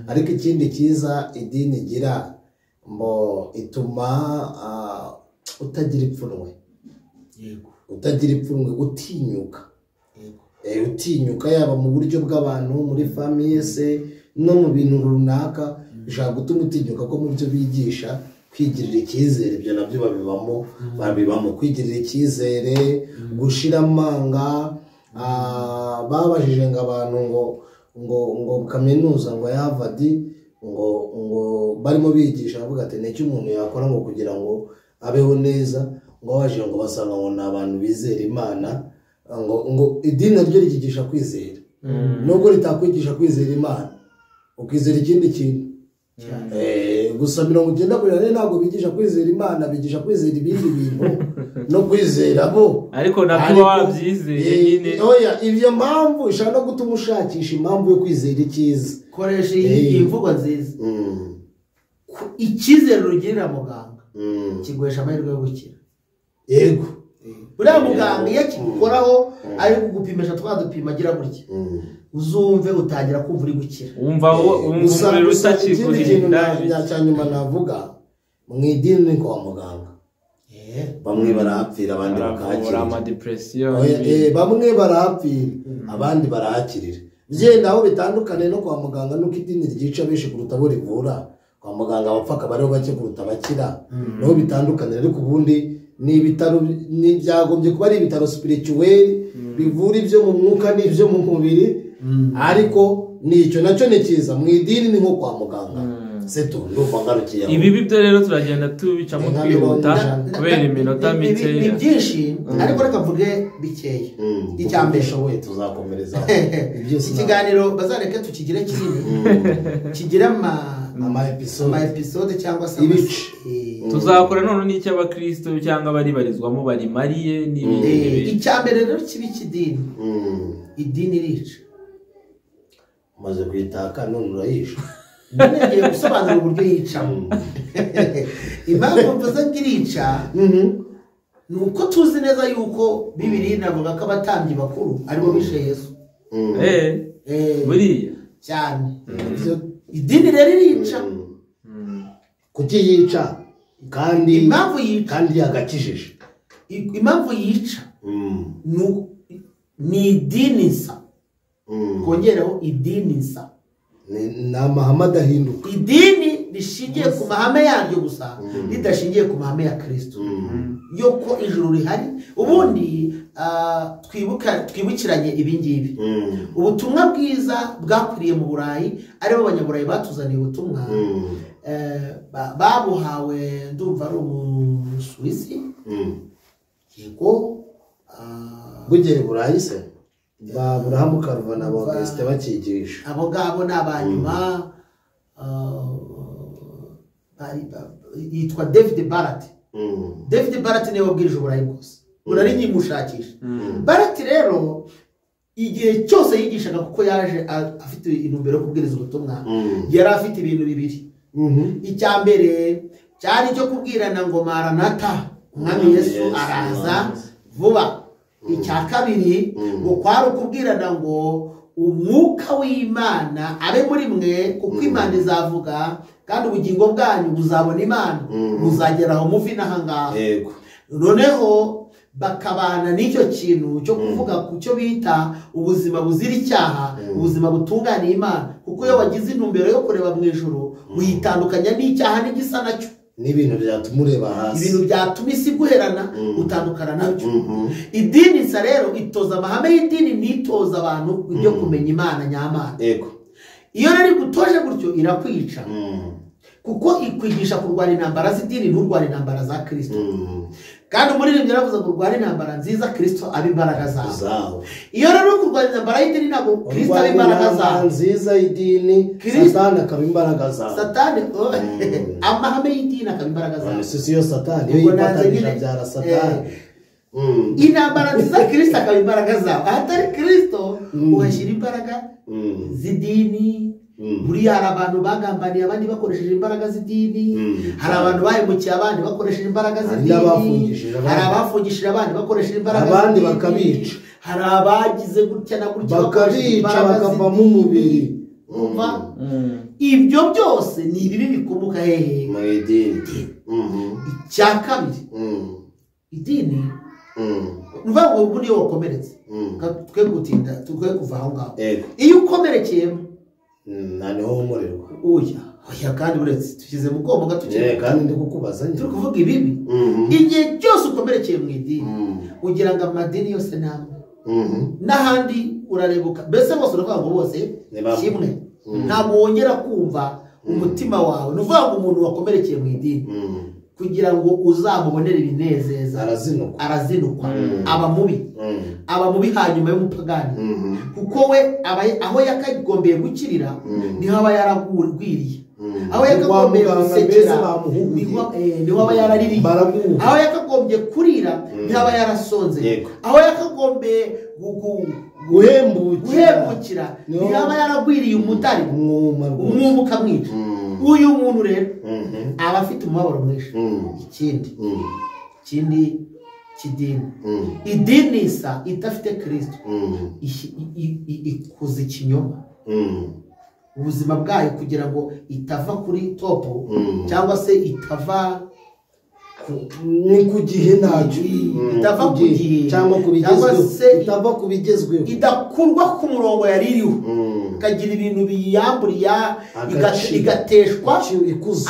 ariko ikindi cyiza idini igira mbo ituma utagira ipfunwe utinyuka yaba mu buryo bw'abantu muri famiye se no mu bintu runaka bishaka gutuma utinyuka ko mu byo bigisha kwigirira icyizere ibyo nabyo babibamo kwigirira icyizere gushira amanga babajije ngo abantu ngo kaminuza ngo ya Harvard ngo barimo bigisha avuga ati n'icyo umuntu yakora ngo kugira ngo abeho neza ngo baje ngo basanga ngo n'abantu bizera Imana ngo idini naryo rikigisha kwizera nubwo ritakwigisha kwizera Imana ukizera ikindi kintu gusa 90% ntabwo bigisha kwizera Imana bigisha kwizera ibindi bintu no kwizera bo ariko nabyo wabyizeye nyine oya ibyo mpamvu ishaka no gutuma ushakisha impamvu yo kwizera icyiza koresha iyi mvugo nziza icyizere rugirira muganga kiguhesha amahirwe yo gukira yego buriya muganga iyo akigukoraho ari kugupimisha twadupima agira gutya uzumve utangira kumva uri gukira wumva umubiri utakikurinda cyanyuma navuga mu idini kwa muganga bamwe barahapfira abandi bakahakirira bamwe barahapfira abandi barahakirira byenda aho bitandukanye no kwa muganga nuko idini ryica benshi kuruta bo rivura kwa muganga abapfaka bariho bake kuruta bakira naho bitandukanye ariko ubundi ni ibitaro byagombye kuba ari ibitaro spirituel bivura ibyo mu mwuka n'ibyo mu mubiri ariko nicyo nacyo ni cyiza mu idini ni nko kwa muganga seto ndumva ngarukiye ibi byo rero turagenda tubicamo twihuta kubera iminota mike ni byinshi ariko reka mvuge bikeya icyambere shoboye tuzakomereza ikiganiro bazareke tukigire kinini kigira ama episode cyangwa se ibice tuzakora none n'icy'abakristo cyangwa baribarizwamo bari mariye n'ibindi icyambere rero kibi kidini idini rica maze kwitaka none urayisha ngiye gusobanura uburyo yicamo impamvu mvuze ngo irica ni uko tuzi neza yuko Bibiliya inavuga ko abatambyi bakuru aribo bishe Yesu buriya cyane idini rero irica kuki yica kandi impamvu yica kandi yagakijije impamvu yica ni idini nsa kongereho idini nsa ni amahame adahinduka idini rishingiye ku mahame yaryo gusa ridashingiye ku mahame ya Kristo yo ko ijuru rihari ubundi twibukiranye ibingibi ubutumwa bwiza bwakwiriye mu Burayi aribo abanyaburayi batuzaniye ubutumwa babuhawe ndumva ari umusuwisi yego bugere Burayi se Aburahamu Karuvana Augustin bakigisha abo ngabo ni abanyuma yitwa David Barrett David Barrett niwe wabwirije uburayi bwose urari nyimushakisha Barrett rero igihe cyose yigishaga kuko yaje afite intumbero yo kubwiriza ubutumwa yari afite ibintu bibiri icya mbere cyari cyo kubwirana ngo Maranatha umwami Yesu araza vuba icya kabiri ngo kwari ukubwirana ngo umwuka w'Imana abe muri mwe kuko Imana izavuga kandi ubugingo bwanyu buzabona Imana buzageraho muvi n'ahangaha noneho bakabana n'icyo kintu cyo kuvuga ku cyo bita ubuzima buzira icyaha ubuzima butunganiye Imana kuko iyo wagize intumbero yo kureba mu ijuru uyitandukanya n'icyaha n'igisa nacyo n'ibintu byatuma ureba hasi ibintu byatuma isi guherana utandukana nabyo idini nsa rero itoza amahame y'idini nitoza abantu ibyo kumenya Imana nyamana iyo rero gutoje gutyo irakwica kuko ikwigisha kurwana intambara z'idini nturwane intambara za Kristo kandi umuririmbyi yaravuze ngo urwane intambara nziza Kristo abe imbaraga zawe iyo rero kurwana intambara y'idini ntabwo Kristo abe imbaraga zawe nziza y'idini Satani akaba imbaraga zawe Satani amahame y'idini akaba imbaraga zawe siyo Satani iyo yipatanije byara Satani intambara nziza Kristo akaba imbaraga zawe ahatari Kristo uhashyira imbaraga z'idini buriya hari abantu bagambaniye abandi bakoresheje imbaraga z'idini hari abantu bahemukiye abandi bakoresheje imbaraga z'idini hari abafungishije abandi bakoresheje imbaraga z'idini abandi bakabica hari abagize gutya na gutya bakabica bakavamo umubiri ibyo byose ni ibibi bikomoka hehe mu idini icya kabiri idini nuvuga ngo ubu niyo wakomeretse twe gutinda twe kuva aho ngaho iyo ukomerekeyemo niho umurerwa oya kandi uretse tushyize mu bwonko gatukeye kandi ndi kukubaza turi kuvuga ibibi igihe cyose ukomerekeye mu idini ugira ngo amadini yose namwe n'ahandi urarebuka mbese bose uravuga ngo bose kimwe ntabwo wongera kumva umutima wawe nuvuga ngo umuntu wakomerekeye mu idini kugira ngo uzamubonere ibinezeza arazinukwa aba mubi hanyuma y'umupagani kuko we aho yakagombeye gukirira niho aba yaragwiriye aho yakagombeye gusekera niho aba yaraririye aho yakagombye kurira niho aba yarasonze aho yakagombeye guhembukira niho aba yaragwiriye umutari umwuma ukamwica uyu muntu rero aba afite umubabaro mwinshi ikindi kidini idini isa idafite Kristo ikuza ikinyoma ubuzima bwayo kugira ngo itava kuri topo cyangwa se itava ni ku gihe ntacyo itava ku gihe cyangwa kubigezweho itava ku bigezweho idakurwa ku murongo yari iriho ikagira ibintu biyamburiya igateshwa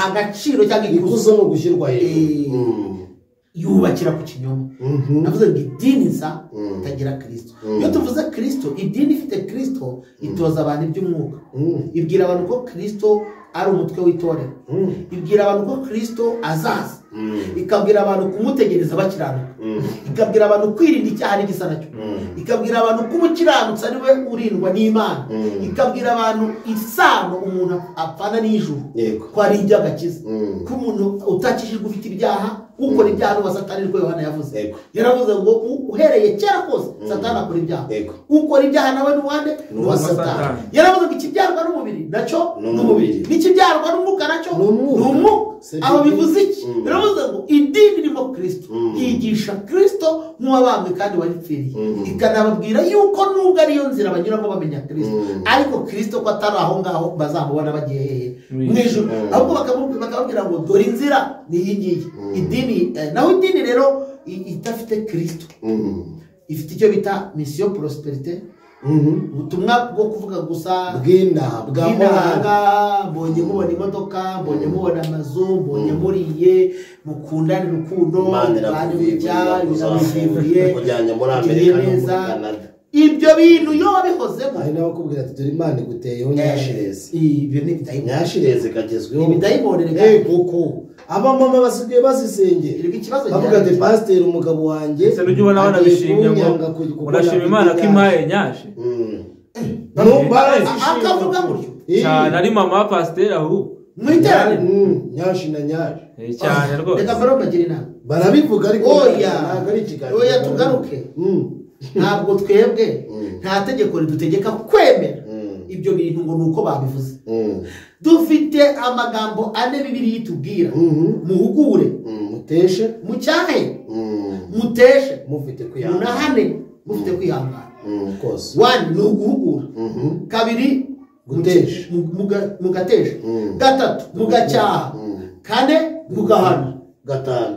agaciro cyangwa ikuzo no gushyirwa hejuru yubakira ku kinyoma navuze ngo idini nsa itagira Kristo iyo tuvuze Kristo idini ifite Kristo itoza abantu iby'umwuka ibwira abantu ko Kristo ari umutwe w'itorero ibwira abantu ko Kristo azaza ikabwira abantu kumutegereza bakiranuka ikabwira abantu kwirinda icyaha n'igisa nacyo ikabwira abantu ko umukiranutsi ari we urindwa n'Imana ikabwira abantu isano umuntu apfana n'ijuru ko ari iby'agakiza ko umuntu utakishijwe ufite ibyaha ukora ibyaha n'uwa Satani niko Yohana yavuze yaravuze ngo uhereye kera kose Satani akora ibyaha ukora ibyaha nawe n'uwande n'uwa Satani yaravuze ngo ikibyarwa n'umubiri nacyo n'umubiri n'ikibyarwa n'umwuka nacyo n'umwuka aho bivuze iki biravuze ngo idini ririmo Kristo yigisha Kristo nk'uwabambwe kandi waripfiriye ikanababwira yuko nubwo ariyo nzira banyuramo bamenya Kristo ariko Kristo ko atari aho ngaho bazamubona bagiye hehe mu ijuru ahubwo bakababwira ngo dore inzira ni iyi ngiyi idini naho idini rero idafite Kristo ifite icyo bita mission prosperite ubutumwa bwo kuvuga gusa bw'inanga mbonye mubona imodoka mbonye mubona amazu mbonye muriye mukundane urukundo bane mujya bizamuvuriye kujyanye muri Amerika no muri Canada ibyo bintu yo wabihozemo ari nawe kubwira ati dore Imana iguteyeho nyashireze ibyo ni bidayimoni nyashireze kagezweho ibidayimoni kuko abamama basigaye bazisengera bavuga ati pasiteri umugabo wanjye ese n'ujya ubona banabishimye ngo urashima Imana ko impaye nyashe akavuga gutyo cyane ari mama wa pasiteri ahubwo mwiterane nyashi na nyashi cyane rwose reka mbere bagira inama barabivuga ariko ntabwo ari ikiganiro oya tugaruke ntabwo twebwe nta tegeko ridutegeka kwemera ibyo bintu ngo nuko babivuze dufite amagambo ane Bibiliya itubwira muhugure muteshe mucyahe muteshe mufite kwihangana munahane mufite kwihangana kose wani ni uguhugura kabiri gutesha mugatesha gatatu mugacyaha kane mugahana gatanu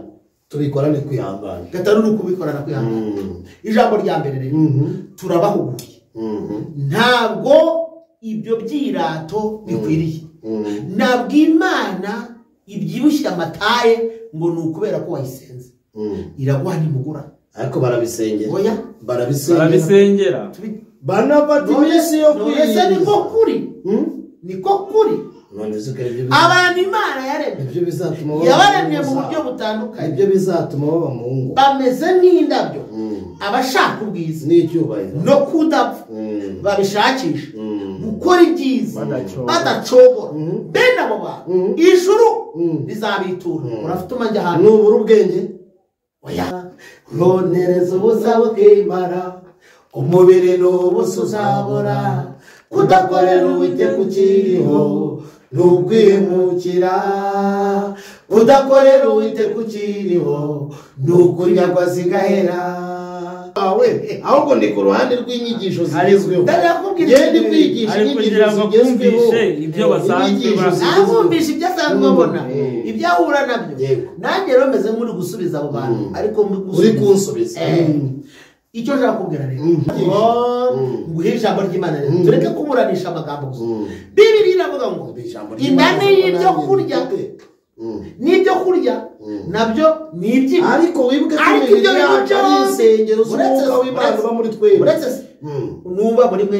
tubikorane kwihangana gatanu ni ukubikorana kwihangana ijambo rya mbere rero turabahuguye ntabwo ibyo byirato bikwiriye ntabwo Imana ibyibushye amataye ngo ni ukubera ko wayisenze iraguha nimugura ariko barabisengera oya barabisengera banafata iminsi yo kwiyiza niko kuri abantu Imana yaremye yabaremye mu buryo butandukanye ibyo bizatuma baba mu ngo bameze nk'indabyo abashaka ubwiza n'icyubahiro no kudapfa babishakisha gukora ibyiza badacogora bene abo bantu ijuru rizabitura urafite umajya ahantu nubura ubwenge oya ronereza ubusa bw'Imana umubiri n'ubusa uzabora kudakorera Uwiteka ukiriho n'ukwimukira kudakorera Uwiteka ukiriho n'ukunyagwa zigahera ahubwo ndi ku ruhande rw'inyigisho zigezweho genda kwigisha inyigisho zigezweho ibyo basanzwe abumvisha ibyo asanzwe babona ibyo ahura nabyo nanjye rero meze nk'uri gusubiza abo bantu ariko uri kunsubiza icyo nshaka kubwira rero nguhe ijambo ry'Imana rero tureke kuburanisha amagambo gusa Bibiliya iravuga ngo indani y'ibyo kurya n'ibyo kurya nabyo ni iby'Imana ariko wibuke ko ibyo bintu ari insengero z'umwuka w'Imana uba muri twebwe uretse nuba muri mwe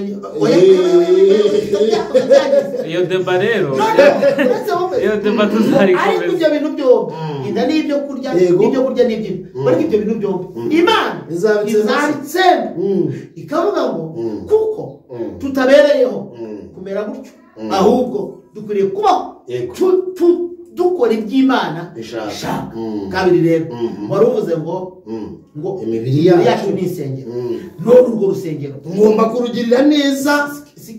iyo deba rero iyo deba tuzarikomeza ariko ibyo bintu byombi indani y'ibyo kurya n'ibyo kurya n'iby'Imana ariko ibyo bintu byombi Imana izabitsemba ikavuga ngo kuko tutabereyeho kumera gutyo ahubwo dukwiriye kubaho dukora iby'Imana ishaka kabiri rero wari uvuze ngo imibiri yacu ni insengero none urwo rusengero ngomba kurugirira neza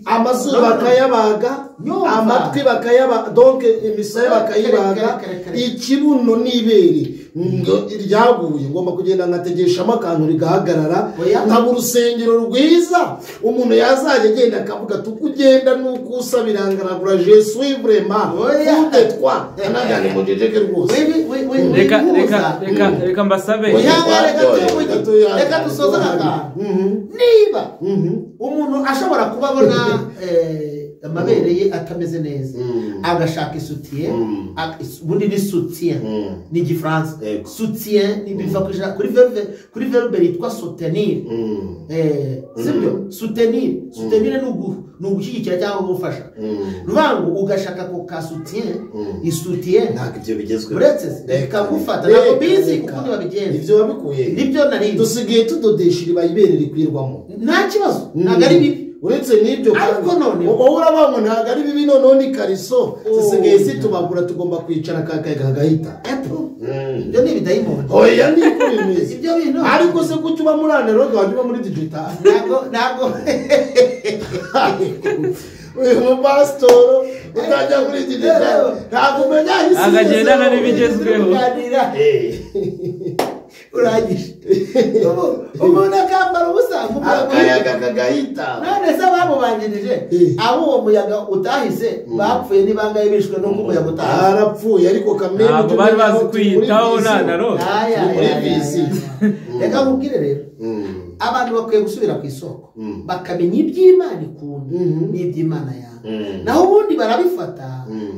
amazuru bakayabaga amatwi bakayabaga donc imisaya bakayibaga ikibuno n'ibere ryaguye ngomba kugenda nkategeshamo akantu rigahagarara nkaba urusengero rwiza umuntu yazajya agenda akavuga tukugenda nuko usabirangara je suis vraiment tout toi anagane mujejeke rwose reka mbasabe reka dusoza akantu niba umuntu ashobora kuba abona amabere ye atameze neza agashaka isutiye ubundi ni soutien ni igifaransa soutien ni biva kuri verbe yitwa soutenir sibyo soutenir ni ugushyigikira cyangwa gufasha rubango ugashaka ko ka soutien isutiye ntabwo ibyo bigezweho uretse bikagufata ntabwo bizi ukundi babigenza ibyo wabikuye nibyo nari dusigaye tudodesha iriba ibere rikwirwamo nta kibazo ntabwo ari bibi uretse n'ibyo ariko none wowe urabona ntabwo ari bibi noneho ni kariso zisigaye zitubagura tugomba kwicara kakayaga kagahita ibyo ni ibidayimoni oya niko bimeze ibyo bintu ariko se kuki uba muri aneroge wajya uba muri digitali ntabwo uyu mupasitoro utajya muri digitali ntabwo umenya isi akagendana n'ibigezweho urangije umuntu akambara ubusa akayaga kagahita none se bamubanjirije abo uwo muyaga utahise bapfuye nibangaye bishwe n'uko umuyaga utahise arapfuye ariko kamere ntabwo bari bazi kwiyitaho nanarose reka nkubwire rero abantu bakwiye gusubira ku isoko bakamenya iby'Imana ikunda n'iby'Imana yanga naho ubundi barabifata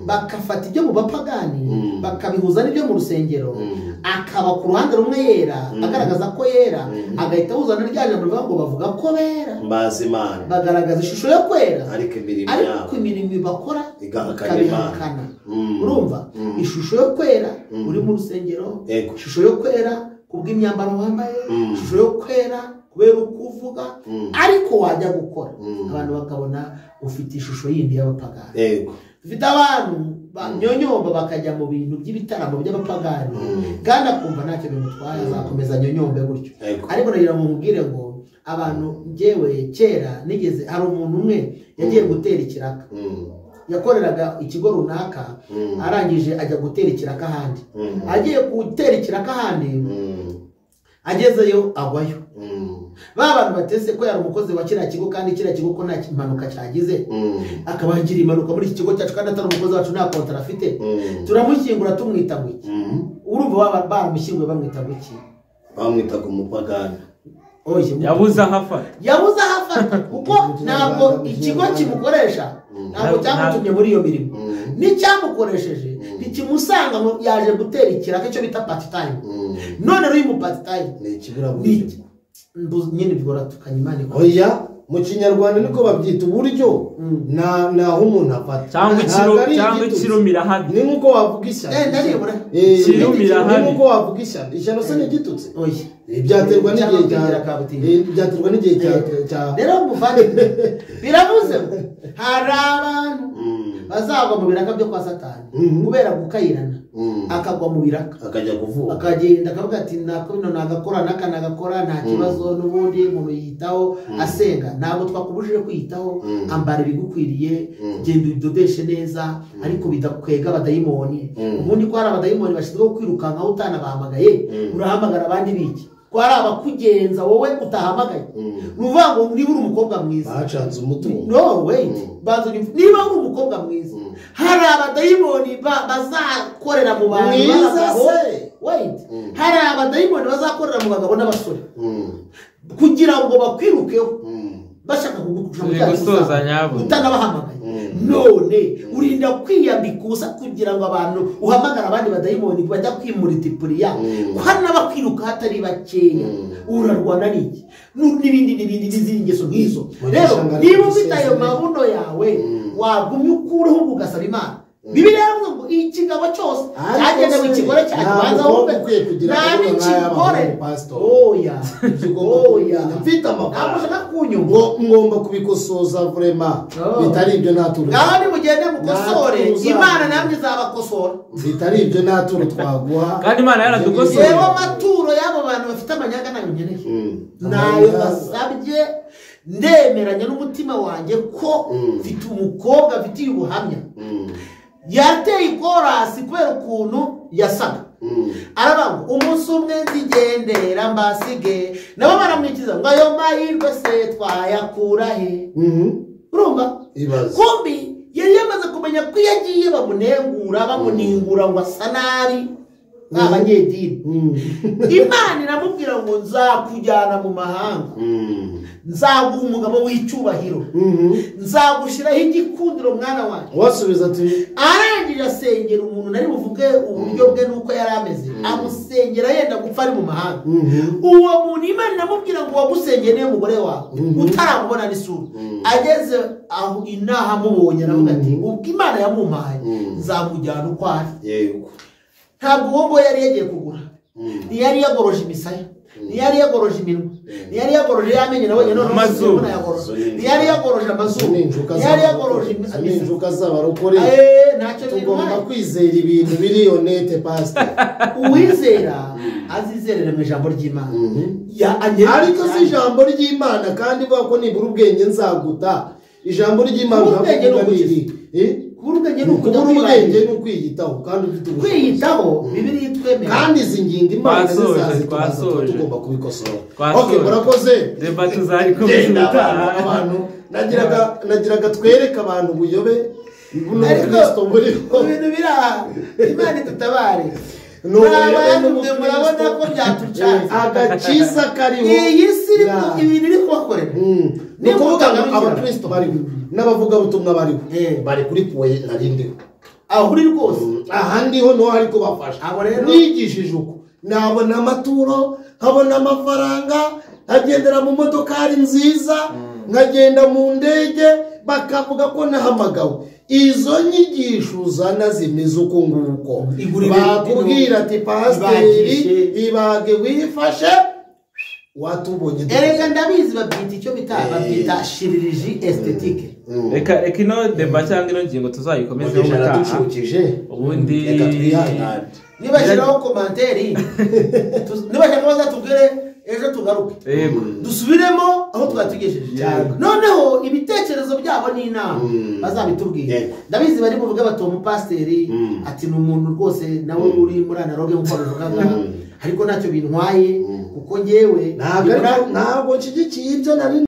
bakafata ibyo mu bapagani bakabihuza n'ibyo mu rusengero akaba ku ruhande rumwe yera agaragaza ko yera agahita ahuzana n'irya jambo rivuga ngo bavuga ko bera mbazi Imana bagaragaza ishusho yo kwera ariko imirimo bakora ikabihakana urumva ishusho yo kwera uri mu rusengero ishusho yo kwera kubw'imyambaro wambaye ishusho yo kwera kubera uko uvuga ariko wajya gukora abantu bakabona ufite ishusho yindi y'abapagani dufite abantu nyonyomba bakajya mu bintu by'ibitaramo by'abapagani kandi akumva ntacyo bimutwaye azakomeza nyonyombe gutyo ariko nagira ngo mubwire ngo abantu njyewe kera nigeze hari umuntu umwe yagiye gutera ikiraka yakoreraga ikigo runaka arangije ajya gutera ikiraka ahandi agiye gutera ikiraka ahandi agezeyo agwayo ba bantu batese ko yari umukozi wa kiriya kigo kandi kiriya kigo ko nta impanuka cyagize akabagira impanuka muri iki kigo cyacu kandi atari umukozi wacu nta kontara afite turamushyingura tumwita ngo iki urumva baramushyinguye bamwita ngo iki bamwitaga umupagani yabuze aho afata kuko ntabwo ikigo kimukoresha ntabwo cyamutumye muri iyo mirimo n'icyamukoresheje ntikimusanga yaje gutera ikiraka icyo bita part time none rero uyu mu part time ni ikiburaburyo nyine bigora tukanyimana oya mu kinyarwanda niko babyita uburyo naho umuntu afata cyangwa ikirumira habi ni nkuko wavuga ishyano kirumira habi ni nkuko wavuga ishyano se n'igitutse byaterwa n'igihe cya rero muvandimwe biravuze hari abantu bazagwa mu biraka byo kwa Satani kubera gukayirana akagwa mu biraka akajya kuvuga akagenda akavuga ati nagakora nagakora nta kibazo n'ubundi umuntu yitaho asenga ntabwo twakubujije kwiyitaho ambara ibigukwiriye genda udodeshe neza ariko bidakwega abadayimoni ubundi ko hari abadayimoni bashinzwe kwirukanka utanabahamagaye urahamagara abandi biki ko hari abakugenza wowe utahamagaye nuvuga ngo niba uri umukobwa mwiza bacanze umutungo no wait niba uri umukobwa mwiza hari abadayimoni bazakorera mu bantu wait hari abadayimoni bazakorera mu bagabo n'abasore kugira ngo bakwirukeho bashaka kugukusha mu cyaha utanabahamagaye none urinda kwiyambika ubusa kugira ngo abantu uhamagara abandi badayimoni bajya kwimultipuriya ko n'abakwiruka hatari bakeya urarwana n'iki n'ibindi n'izindi ngeso nk'izo rero niba ufite ayo mabuno yawe wagumye ukureho ugasaba Imana Bibiliya yavuze ngo ikigabo cyose cyagenewe ikigore cyabanza wumve nta n'ikigore oya mfite amafaranga ngomba kubikosoza vraiment bitari ibyo naturu kandi mugende mukosore Imana namwe izabakosora bitari ibyo naturu twaguha kandi Imana yaradukosora yewe amaturo y'abo bantu bafite amanyanga nayo nkeneye nayo basabye ndemeranya n'umutima wanjye ko mfite umukobwa afitiye ubuhamya yateye ikorasi kubera ukuntu yasaga aravuga umunsi umwe nzigendera mbasige nabo baramwikiza ngo ayo mahirwe se twayakura he urumva kumbi yari yamaze kumenya ko iyo agiye bamuningura ngo asa nabi nk'abanyedini Imana iramubwira ngo nzakujyana mu mahanga nzaguha umugabo w'icyubahiro nzagushyiraho igikundiro mwana wanjye wasubiza ati arangije asengera umuntu nari buvuge uburyo bwe nuko yari ameze amusengera yenda gupfa ari mu mahanga uwo muntu Imana iramubwira ngo wagusengeye niyo mugore wawe utaramubona n'isura ageze aho inaha amubonye aravuga ati ubwo Imana yamumpaye nzamujyana uko ari ntabwo uwo ngo yari yagiye kugura ntiyari yagoroje imisaya ntiyari yagoroje iminwa ntiyari yagoroje y'amenyo nabonye none amazuru ntiyari yagoroje amazuru ntiyari yagoroje injuka z'abarokore ntacyo tugomba kwizera ibintu biri honete pastor uwizera azizerere mu ijambo ry'Imana ariko si ijambo ry'Imana kandi vuga ko nibura ubwenge nzaguta ijambo ry'Imana ubwenge ni ukwiyitaho kandi ufite kwiyitaho Bibiliya itwemera kandi izi ngingo Imana zizazitubaza tugomba kubikosora okay murakoze reba tuzari komeza abantu nagiraga twereka abantu ubuyobe n'Ukristo muri ibintu biraha Imana itutabare murabona ko byatucanye agakiza kariho iyi si ibintu iri kubakorera ni ukuvuga ngo abakristo bariho n'abavugabutumwa bariho bari kuri poye narindiho aho uri rwose aha ndiho niho hari kubafasha nigishije uko nabona amaturo nkabona amafaranga nkagendera mu modokari nziza nkagenda mu ndege bakavuga ko nahamagawe izo nyigisho uzana zimeze uko nguko bakubwira ati pasiteri ibage wifashe watubonye erega ndabizi babyita icyo bita babyita chirurgie esthétique. Reka ino deba cyangwa ino ngingo tuzayikomeza ubundi reka twihangane nibashyiraho komanteri nibashaka bazatubwire ejo tugaruke dusubiremo aho twatugejeje noneho ibitekerezo byabo n'inama bazabitubwire ndabizi bari buvuga bato umupasiteri ati ni umuntu rwose nawe uri muri analogue nk'uko bavugaga ariko ntacyo bintwaye kuko ngewe ntabwo nshyigikiye ibyo nari